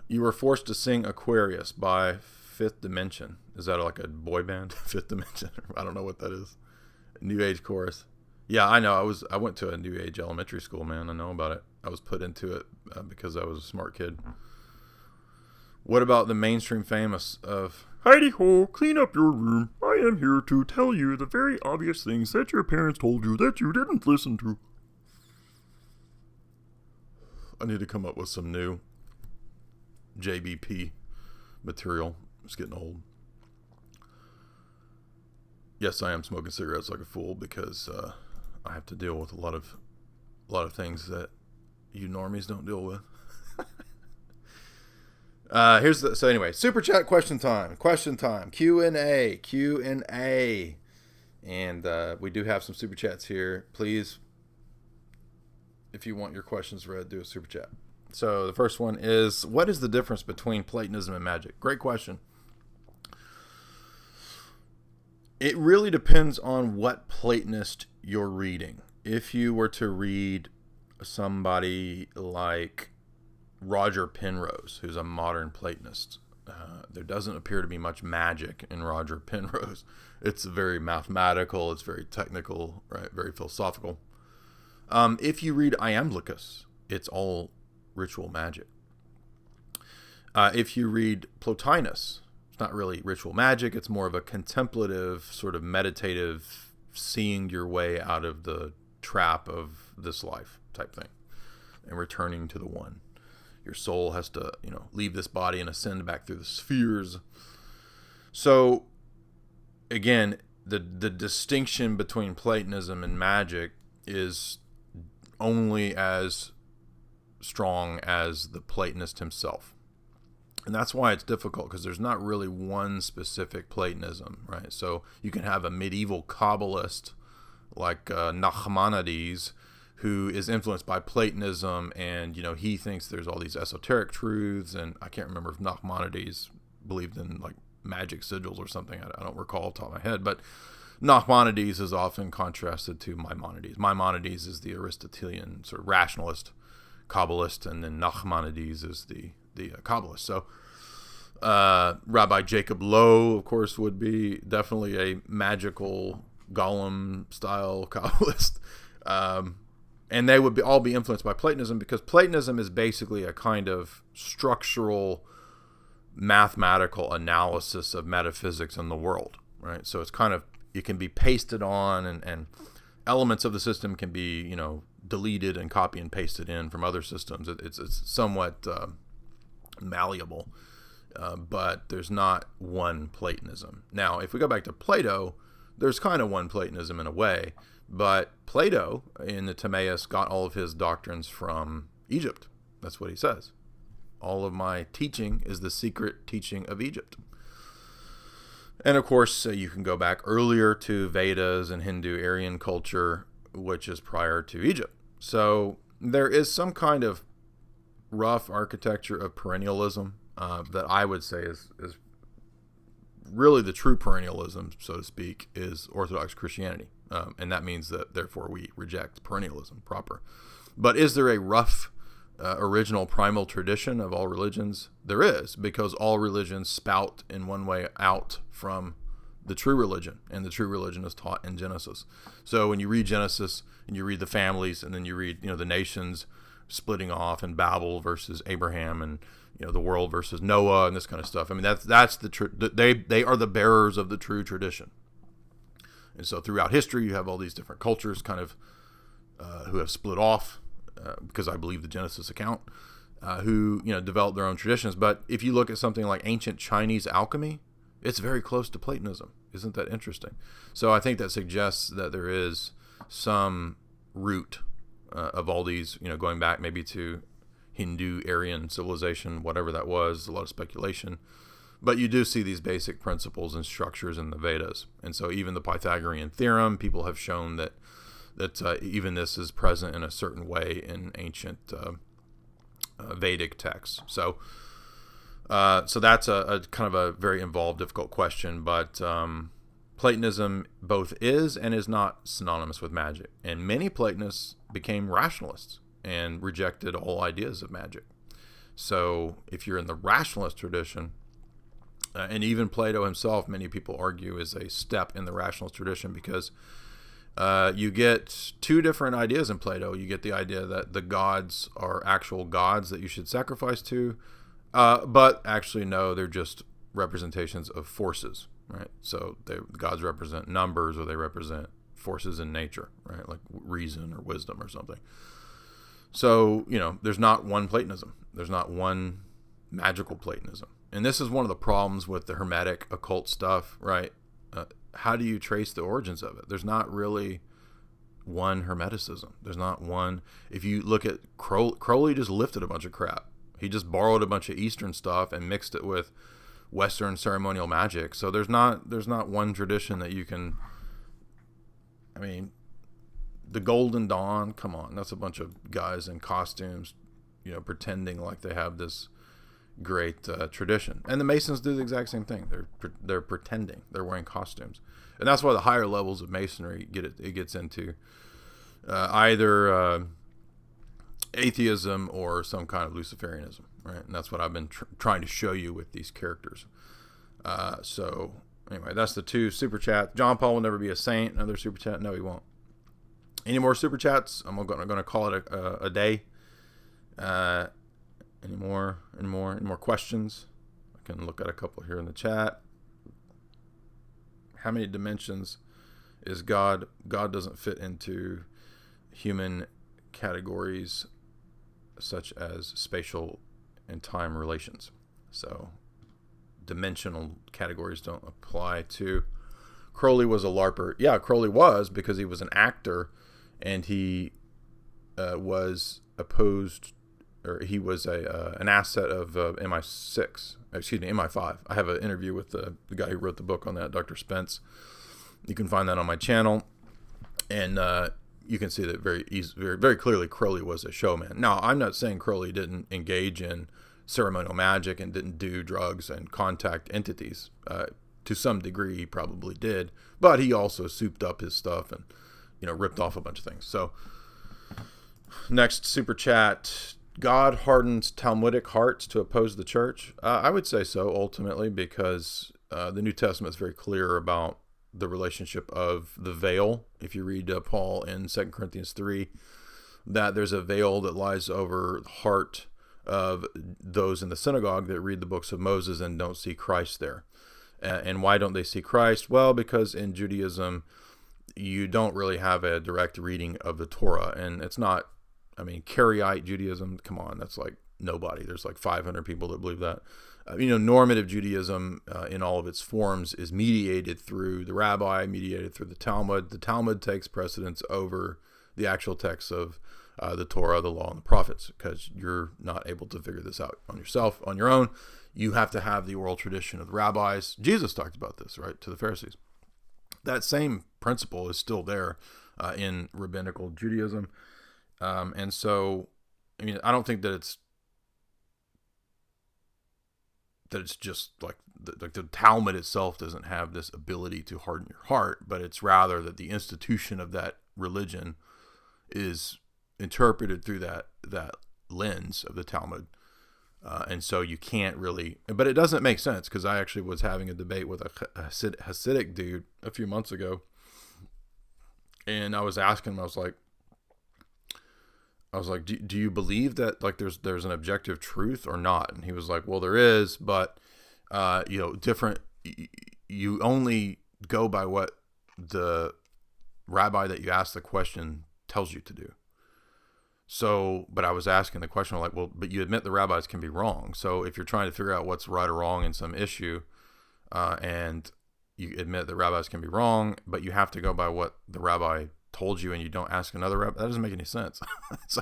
you were forced to sing Aquarius by Fifth Dimension. Is that like a boy band? Fifth Dimension? I don't know what that is. New Age chorus. Yeah, I know. I went to a New Age elementary school, man. I know about it. I was put into it because I was a smart kid. What about the mainstream famous of Heidi ho, clean up your room. I am here to tell you the very obvious things that your parents told you that you didn't listen to. I need to come up with some new JBP material. It's getting old. Yes, I am smoking cigarettes like a fool because I have to deal with a lot of things that you normies don't deal with. So anyway, super chat question time, Q&A, and we do have some super chats here. Please, if you want your questions read, do a super chat. So the first one is, what is the difference between Platonism and magic? Great question. It really depends on what Platonist you're reading. If you were to read somebody like Roger Penrose, who's a modern Platonist, there doesn't appear to be much magic in Roger Penrose. It's very mathematical, it's very technical, right? Very philosophical. If you read Iamblichus, it's all ritual magic. If you read Plotinus, it's not really ritual magic, it's more of a contemplative, sort of meditative, seeing your way out of the trap of this life type thing and returning to the one. Your soul has to, leave this body and ascend back through the spheres. So, again, the distinction between Platonism and magic is only as strong as the Platonist himself. And that's why it's difficult, because there's not really one specific Platonism, right? So you can have a medieval Kabbalist like Nachmanides, who is influenced by Platonism, and he thinks there's all these esoteric truths, and I can't remember if Nachmanides believed in like magic sigils or something. I don't recall off the top of my head, but Nachmanides is often contrasted to Maimonides. Maimonides is the Aristotelian sort of rationalist Kabbalist, and then Nachmanides is the Kabbalist. So Rabbi Jacob Lowe, of course, would be definitely a magical Golem style Kabbalist. And they would all be influenced by Platonism, because Platonism is basically a kind of structural mathematical analysis of metaphysics in the world, right? So it's kind of, it can be pasted on, and elements of the system can be, deleted and copy and pasted in from other systems. It's somewhat malleable, but there's not one Platonism. Now, if we go back to Plato, there's kind of one Platonism in a way, but Plato in the Timaeus got all of his doctrines from Egypt. That's what he says. All of my teaching is the secret teaching of Egypt. And of course, you can go back earlier to Vedas and Hindu Aryan culture, which is prior to Egypt. So there is some kind of rough architecture of perennialism that I would say is really the true perennialism, so to speak, is Orthodox Christianity. And that means that, therefore, we reject perennialism proper. But is there a rough original primal tradition of all religions? There is, because all religions spout in one way out from the true religion, and the true religion is taught in Genesis. So when you read Genesis and you read the families, and then you read the nations splitting off, and Babel versus Abraham, and the world versus Noah, and this kind of stuff. I mean, that's they are the bearers of the true tradition. And so throughout history, you have all these different cultures kind of who have split off, because I believe the Genesis account, who developed their own traditions. But if you look at something like ancient Chinese alchemy, it's very close to Platonism. Isn't that interesting? So I think that suggests that there is some root of all these, going back maybe to Hindu Aryan civilization, whatever that was, a lot of speculation. But you do see these basic principles and structures in the Vedas. And so even the Pythagorean theorem, people have shown that even this is present in a certain way in ancient Vedic texts. So that's a kind of a very involved, difficult question. But Platonism both is and is not synonymous with magic. And many Platonists became rationalists and rejected all ideas of magic. So if you're in the rationalist tradition, and even Plato himself, many people argue, is a step in the rationalist tradition, because you get two different ideas in Plato. You get the idea that the gods are actual gods that you should sacrifice to, but actually no, they're just representations of forces, right? So the gods represent numbers, or they represent forces in nature, right? Like reason or wisdom or something. So, there's not one Platonism. There's not one magical Platonism. And this is one of the problems with the Hermetic occult stuff, right? How do you trace the origins of it? There's not really one Hermeticism. There's not one. If you look at Crowley just lifted a bunch of crap. He just borrowed a bunch of Eastern stuff and mixed it with Western ceremonial magic. So there's not one tradition that you can, the Golden Dawn, come on, that's a bunch of guys in costumes, pretending like they have this great tradition. And the Masons do the exact same thing. They're pretending. They're wearing costumes. And that's why the higher levels of Masonry it gets into either atheism or some kind of Luciferianism, right? And that's what I've been trying to show you with these characters. So anyway, that's the 2 super chat. John Paul will never be a saint. Another super chat. No, he won't. Any more super chats? I'm going to call it a day. Any more questions? I can look at a couple here in the chat. How many dimensions is God? God doesn't fit into human categories such as spatial and time relations. So dimensional categories don't apply to. Crowley was a LARPer. Yeah, Crowley was, because he was an actor, and he was opposed, or he was an asset of MI5. I have an interview with the guy who wrote the book on that, Dr. Spence. You can find that on my channel, and you can see that very very clearly Crowley was a showman. Now, I'm not saying Crowley didn't engage in ceremonial magic and didn't do drugs and contact entities. To some degree, he probably did, but he also souped up his stuff and ripped off a bunch of things. So, next super chat: God hardens Talmudic hearts to oppose the church. I would say so, ultimately, because the New Testament is very clear about the relationship of the veil. If you read Paul in 2 Corinthians 3, that there's a veil that lies over the heart of those in the synagogue that read the books of Moses and don't see Christ there. And why don't they see Christ? Well, because in Judaism, you don't really have a direct reading of the Torah. And it's not, Karaite Judaism, come on, that's like nobody. There's like 500 people that believe that. Normative Judaism in all of its forms is mediated through the rabbi, mediated through the Talmud. The Talmud takes precedence over the actual texts of the Torah, the law, and the prophets, because you're not able to figure this out on your own. You have to have the oral tradition of the rabbis. Jesus talked about this, right, to the Pharisees. That same principle is still there in rabbinical Judaism. And so, I don't think that it's just like the Talmud itself doesn't have this ability to harden your heart, but it's rather that the institution of that religion is interpreted through that lens of the Talmud. And so you can't really, but it doesn't make sense, because I actually was having a debate with a Hasidic dude a few months ago, and I was asking him, I was like, do you believe that like there's an objective truth or not? And he was like, well, there is, but different. You only go by what the rabbi that you ask the question tells you to do. So, but I was asking the question, like, well, but you admit the rabbis can be wrong. So if you're trying to figure out what's right or wrong in some issue, and you admit that rabbis can be wrong, but you have to go by what the rabbi told you, and you don't ask another rabbi, that doesn't make any sense. It's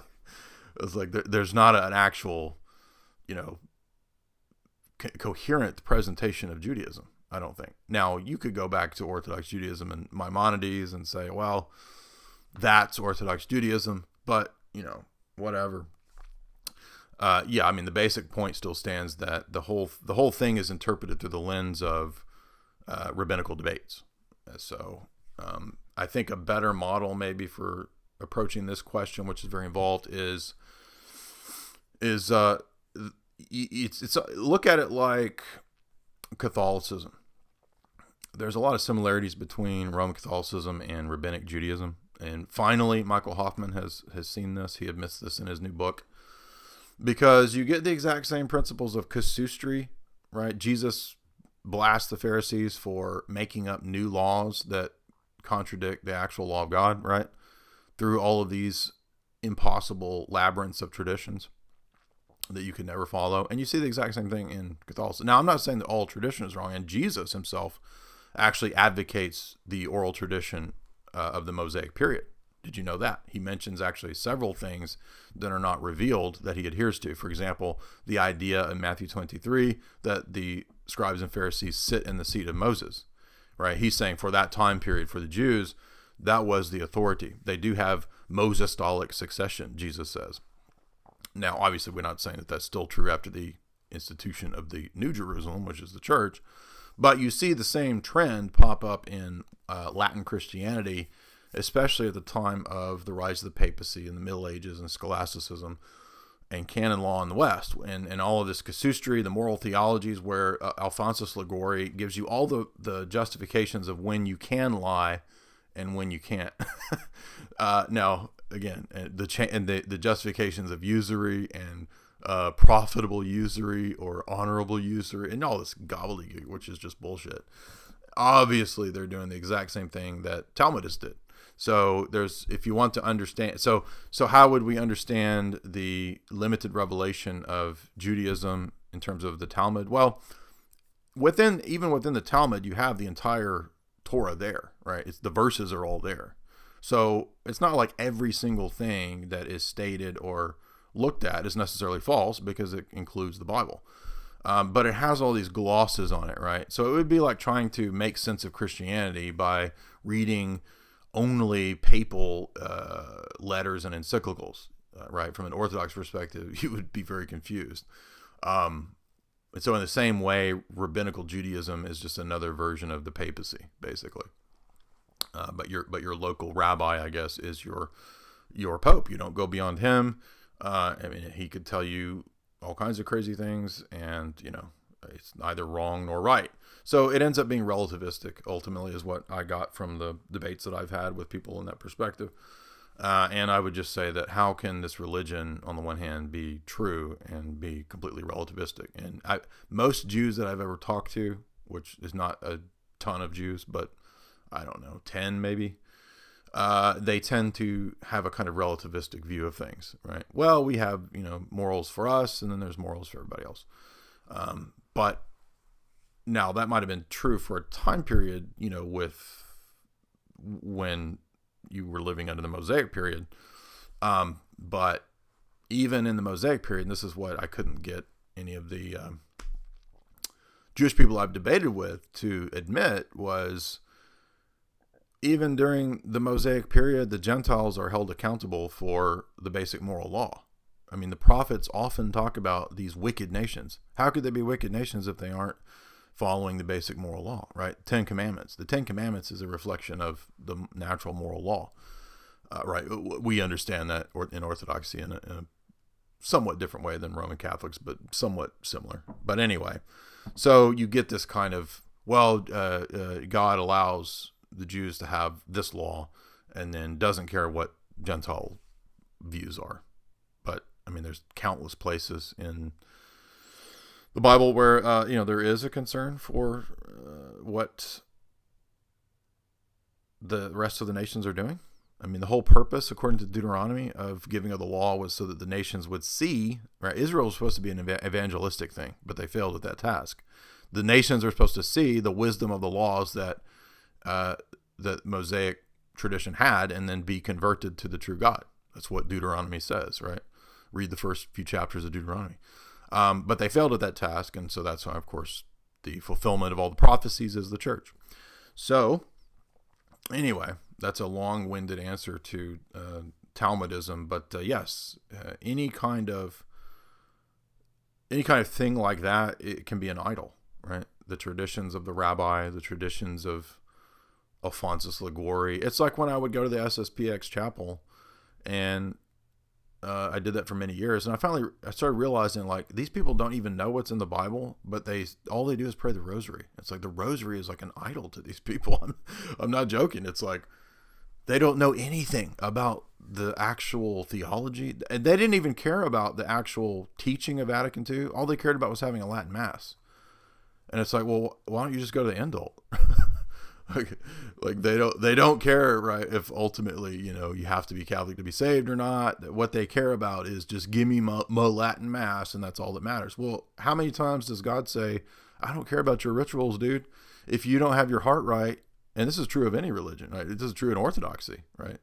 like there's not an actual, coherent presentation of Judaism, I don't think. Now, you could go back to Orthodox Judaism and Maimonides and say, well, that's Orthodox Judaism, but whatever. The basic point still stands that the whole thing is interpreted through the lens of rabbinical debates. So I think a better model maybe for approaching this question, which is very involved, is look at it like Catholicism. There's a lot of similarities between Roman Catholicism and Rabbinic Judaism. And finally, Michael Hoffman has seen this. He admits this in his new book. Because you get the exact same principles of casuistry, right? Jesus blasts the Pharisees for making up new laws that contradict the actual law of God, right? Through all of these impossible labyrinths of traditions that you could never follow. And you see the exact same thing in Catholicism. Now, I'm not saying that all tradition is wrong, and Jesus himself actually advocates the oral tradition of the Mosaic period. Did you know that? He mentions actually several things that are not revealed that he adheres to. For example, the idea in Matthew 23 that the scribes and Pharisees sit in the seat of Moses, right? He's saying for that time period for the Jews, that was the authority. They do have Mosistolic succession, Jesus says. Now, obviously, we're not saying that that's still true after the institution of the New Jerusalem, which is the church. But you see the same trend pop up in Latin Christianity, especially at the time of the rise of the papacy in the Middle Ages and scholasticism and canon law in the West, and all of this casuistry, the moral theologies, where Alphonsus Liguori gives you all the justifications of when you can lie and when you can't. Now, again, the justifications of usury and profitable usury or honorable usury and all this gobbledygook, which is just bullshit. Obviously, they're doing the exact same thing that Talmudists did. So if you want to understand, so how would we understand the limited revelation of Judaism in terms of the Talmud? Well, even within the Talmud, you have the entire Torah there, right? The verses are all there. So it's not like every single thing that is stated or looked at is necessarily false, because it includes the Bible. But it has all these glosses on it, right? So it would be like trying to make sense of Christianity by reading only papal letters and encyclicals, right? From an Orthodox perspective, you would be very confused. And so in the same way, rabbinical Judaism is just another version of the papacy, basically. But your local rabbi, I guess, is your pope. You don't go beyond him. I mean, he could tell you all kinds of crazy things, and it's neither wrong nor right. So it ends up being relativistic, ultimately, is what I got from the debates that I've had with people in that perspective. And I would just say that how can this religion, on the one hand, be true and be completely relativistic? And most Jews that I've ever talked to, which is not a ton of Jews, but I don't know, 10 maybe, they tend to have a kind of relativistic view of things, right? Well, we have, morals for us, and then there's morals for everybody else. But now that might have been true for a time period, with when you were living under the Mosaic period. But even in the Mosaic period, and this is what I couldn't get any of the Jewish people I've debated with to admit, was even during the Mosaic period, the Gentiles are held accountable for the basic moral law. I mean, the prophets often talk about these wicked nations. How could they be wicked nations if they aren't following the basic moral law, right? 10 Commandments. The 10 Commandments is a reflection of the natural moral law, right? We understand that in Orthodoxy in a somewhat different way than Roman Catholics, but somewhat similar. But anyway, so you get this kind of, God allows the Jews to have this law and then doesn't care what Gentile views are. But I mean, there's countless places in the Bible where, there is a concern for what the rest of the nations are doing. I mean, the whole purpose, according to Deuteronomy, of giving of the law was so that the nations would see, right? Israel was supposed to be an evangelistic thing, but they failed at that task. The nations are supposed to see the wisdom of the laws that the Mosaic tradition had, and then be converted to the true God. That's what Deuteronomy says, right? Read the first few chapters of Deuteronomy. But they failed at that task, and so that's why, of course, the fulfillment of all the prophecies is the church. So, anyway, that's a long-winded answer to Talmudism, but yes, any kind of thing like that, it can be an idol, right? The traditions of the rabbi, the traditions of Alphonsus Liguori. It's like when I would go to the SSPX chapel, and I did that for many years, and I started realizing, like, these people don't even know what's in the Bible, but all they do is pray the rosary. It's like the rosary is like an idol to these people. I'm not joking. It's like they don't know anything about the actual theology, and they didn't even care about the actual teaching of Vatican II. All they cared about was having a Latin Mass. And it's like, well, why don't you just go to the indult? Like they don't care, right? If ultimately, you have to be Catholic to be saved or not. What they care about is just give me mo Latin Mass, and that's all that matters. Well, how many times does God say, I don't care about your rituals, dude? If you don't have your heart right, and this is true of any religion, right? This is true in Orthodoxy, right?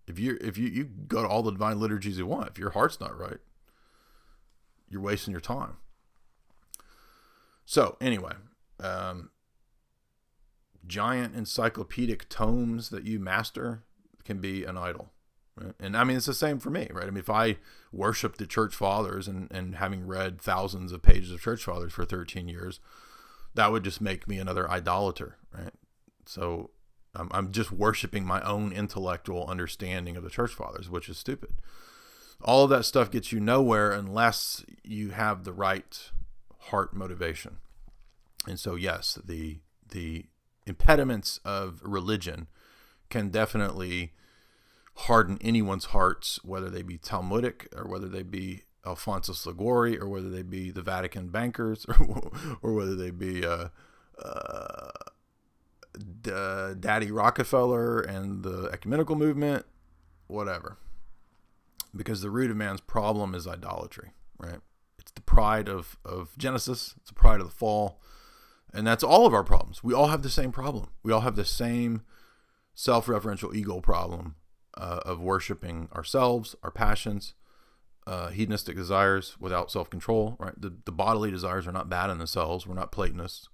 If you go to all the divine liturgies you want, if your heart's not right, you're wasting your time. So anyway, giant encyclopedic tomes that you master can be an idol. Right? And I mean, it's the same for me, right? I mean, if I worship the church fathers and having read thousands of pages of church fathers for 13 years, that would just make me another idolater, right? So I'm just worshiping my own intellectual understanding of the church fathers, which is stupid. All of that stuff gets you nowhere unless you have the right heart motivation. And so, yes, the impediments of religion can definitely harden anyone's hearts, whether they be Talmudic or whether they be Alphonsus Liguori or whether they be the Vatican bankers or whether they be Daddy Rockefeller and the ecumenical movement, whatever. Because the root of man's problem is idolatry, right? It's the pride of Genesis. It's the pride of the fall. And that's all of our problems. We all have the same problem. We all have the same self-referential ego problem of worshiping ourselves, our passions, hedonistic desires without self-control, right? The bodily desires are not bad in themselves. We're not Platonists.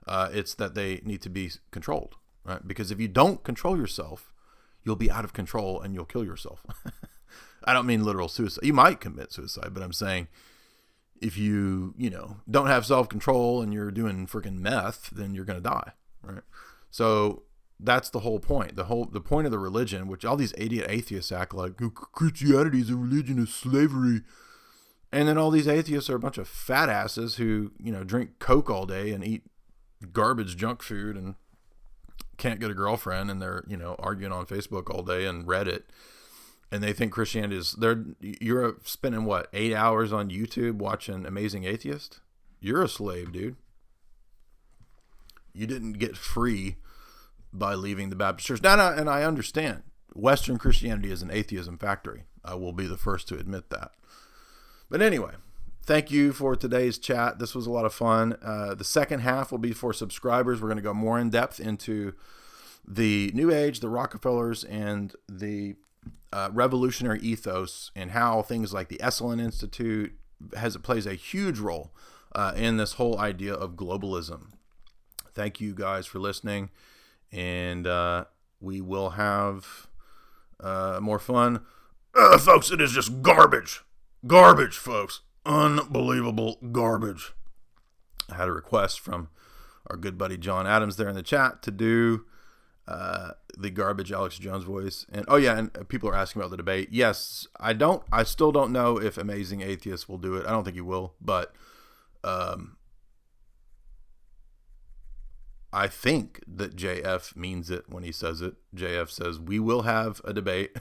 It's that they need to be controlled, right? Because if you don't control yourself, you'll be out of control and you'll kill yourself. I don't mean literal suicide. You might commit suicide, but I'm saying if you don't have self-control and you're doing freaking meth, then you're going to die, right? So that's the whole point. The point of the religion, which all these idiot atheists act like Christianity is a religion of slavery. And then all these atheists are a bunch of fat asses who, drink Coke all day and eat garbage junk food and can't get a girlfriend, and they're, arguing on Facebook all day and Reddit. And they think Christianity is, you're spending 8 hours on YouTube watching Amazing Atheist? You're a slave, dude. You didn't get free by leaving the Baptist church. No, and I understand. Western Christianity is an atheism factory. I will be the first to admit that. But anyway, thank you for today's chat. This was a lot of fun. The second half will be for subscribers. We're going to go more in depth into the New Age, the Rockefellers, and the revolutionary ethos, and how things like the Esalen Institute plays a huge role in this whole idea of globalism. Thank you guys for listening, and we will have more fun. Folks, it is just garbage, folks. Unbelievable garbage. I had a request from our good buddy John Adams there in the chat to do the garbage Alex Jones voice. And and people are asking about the debate. Yes, I still don't know if Amazing Atheist will do it. I don't think he will, but I think that JF means it when he says it. JF says we will have a debate.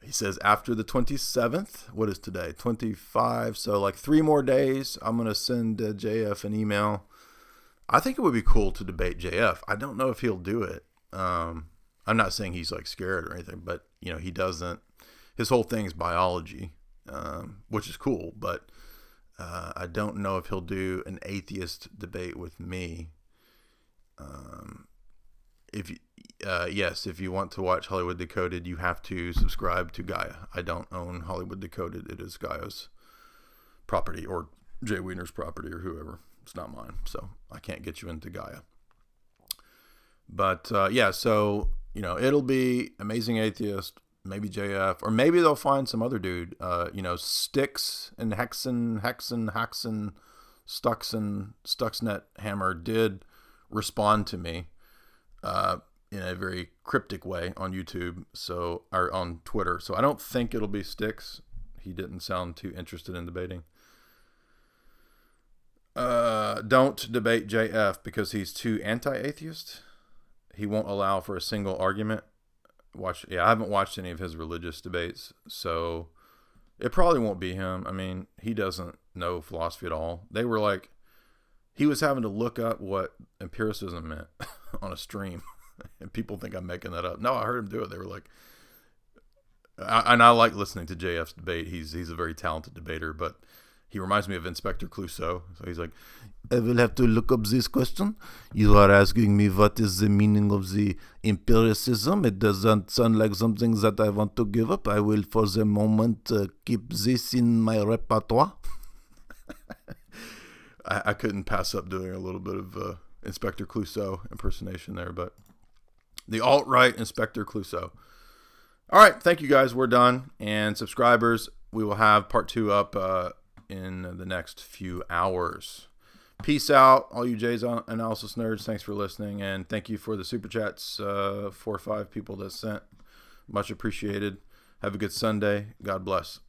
He says after the 27th. What is today? 25. So 3 more days. I'm going to send JF an email. I think it would be cool to debate JF. I don't know if he'll do it. I'm not saying he's scared or anything, but he doesn't. His whole thing is biology, which is cool. But I don't know if he'll do an atheist debate with me. If you want to watch Hollywood Decoded, you have to subscribe to Gaia. I don't own Hollywood Decoded. It is Gaia's property, or Jay Wiener's property, or whoever. It's not mine, so I can't get you into Gaia. But so it'll be Amazing Atheist, maybe JF, or maybe they'll find some other dude. Styx and Haxon, Stuxnet Hammer did respond to me in a very cryptic way on YouTube, or on Twitter. So I don't think it'll be Styx. He didn't sound too interested in debating. Don't debate JF because he's too anti-atheist. He won't allow for a single argument. I haven't watched any of his religious debates, so it probably won't be him. I mean, he doesn't know philosophy at all. They were he was having to look up what empiricism meant on a stream, and people think I'm making that up. No, I heard him do it. They were like, and I like listening to JF's debate. He's a very talented debater, but he reminds me of Inspector Clouseau. So he's like, I will have to look up this question. You are asking me what is the meaning of the empiricism. It doesn't sound like something that I want to give up. I will, for the moment, keep this in my repertoire. I couldn't pass up doing a little bit of Inspector Clouseau impersonation there, but the alt-right Inspector Clouseau. All right, thank you guys. We're done. And subscribers, we will have part 2 up in the next few hours. Peace out, all you Jay's Analysis nerds. Thanks for listening, and thank you for the super chats. 4 or 5 people that sent. Much appreciated. Have a good Sunday. God bless.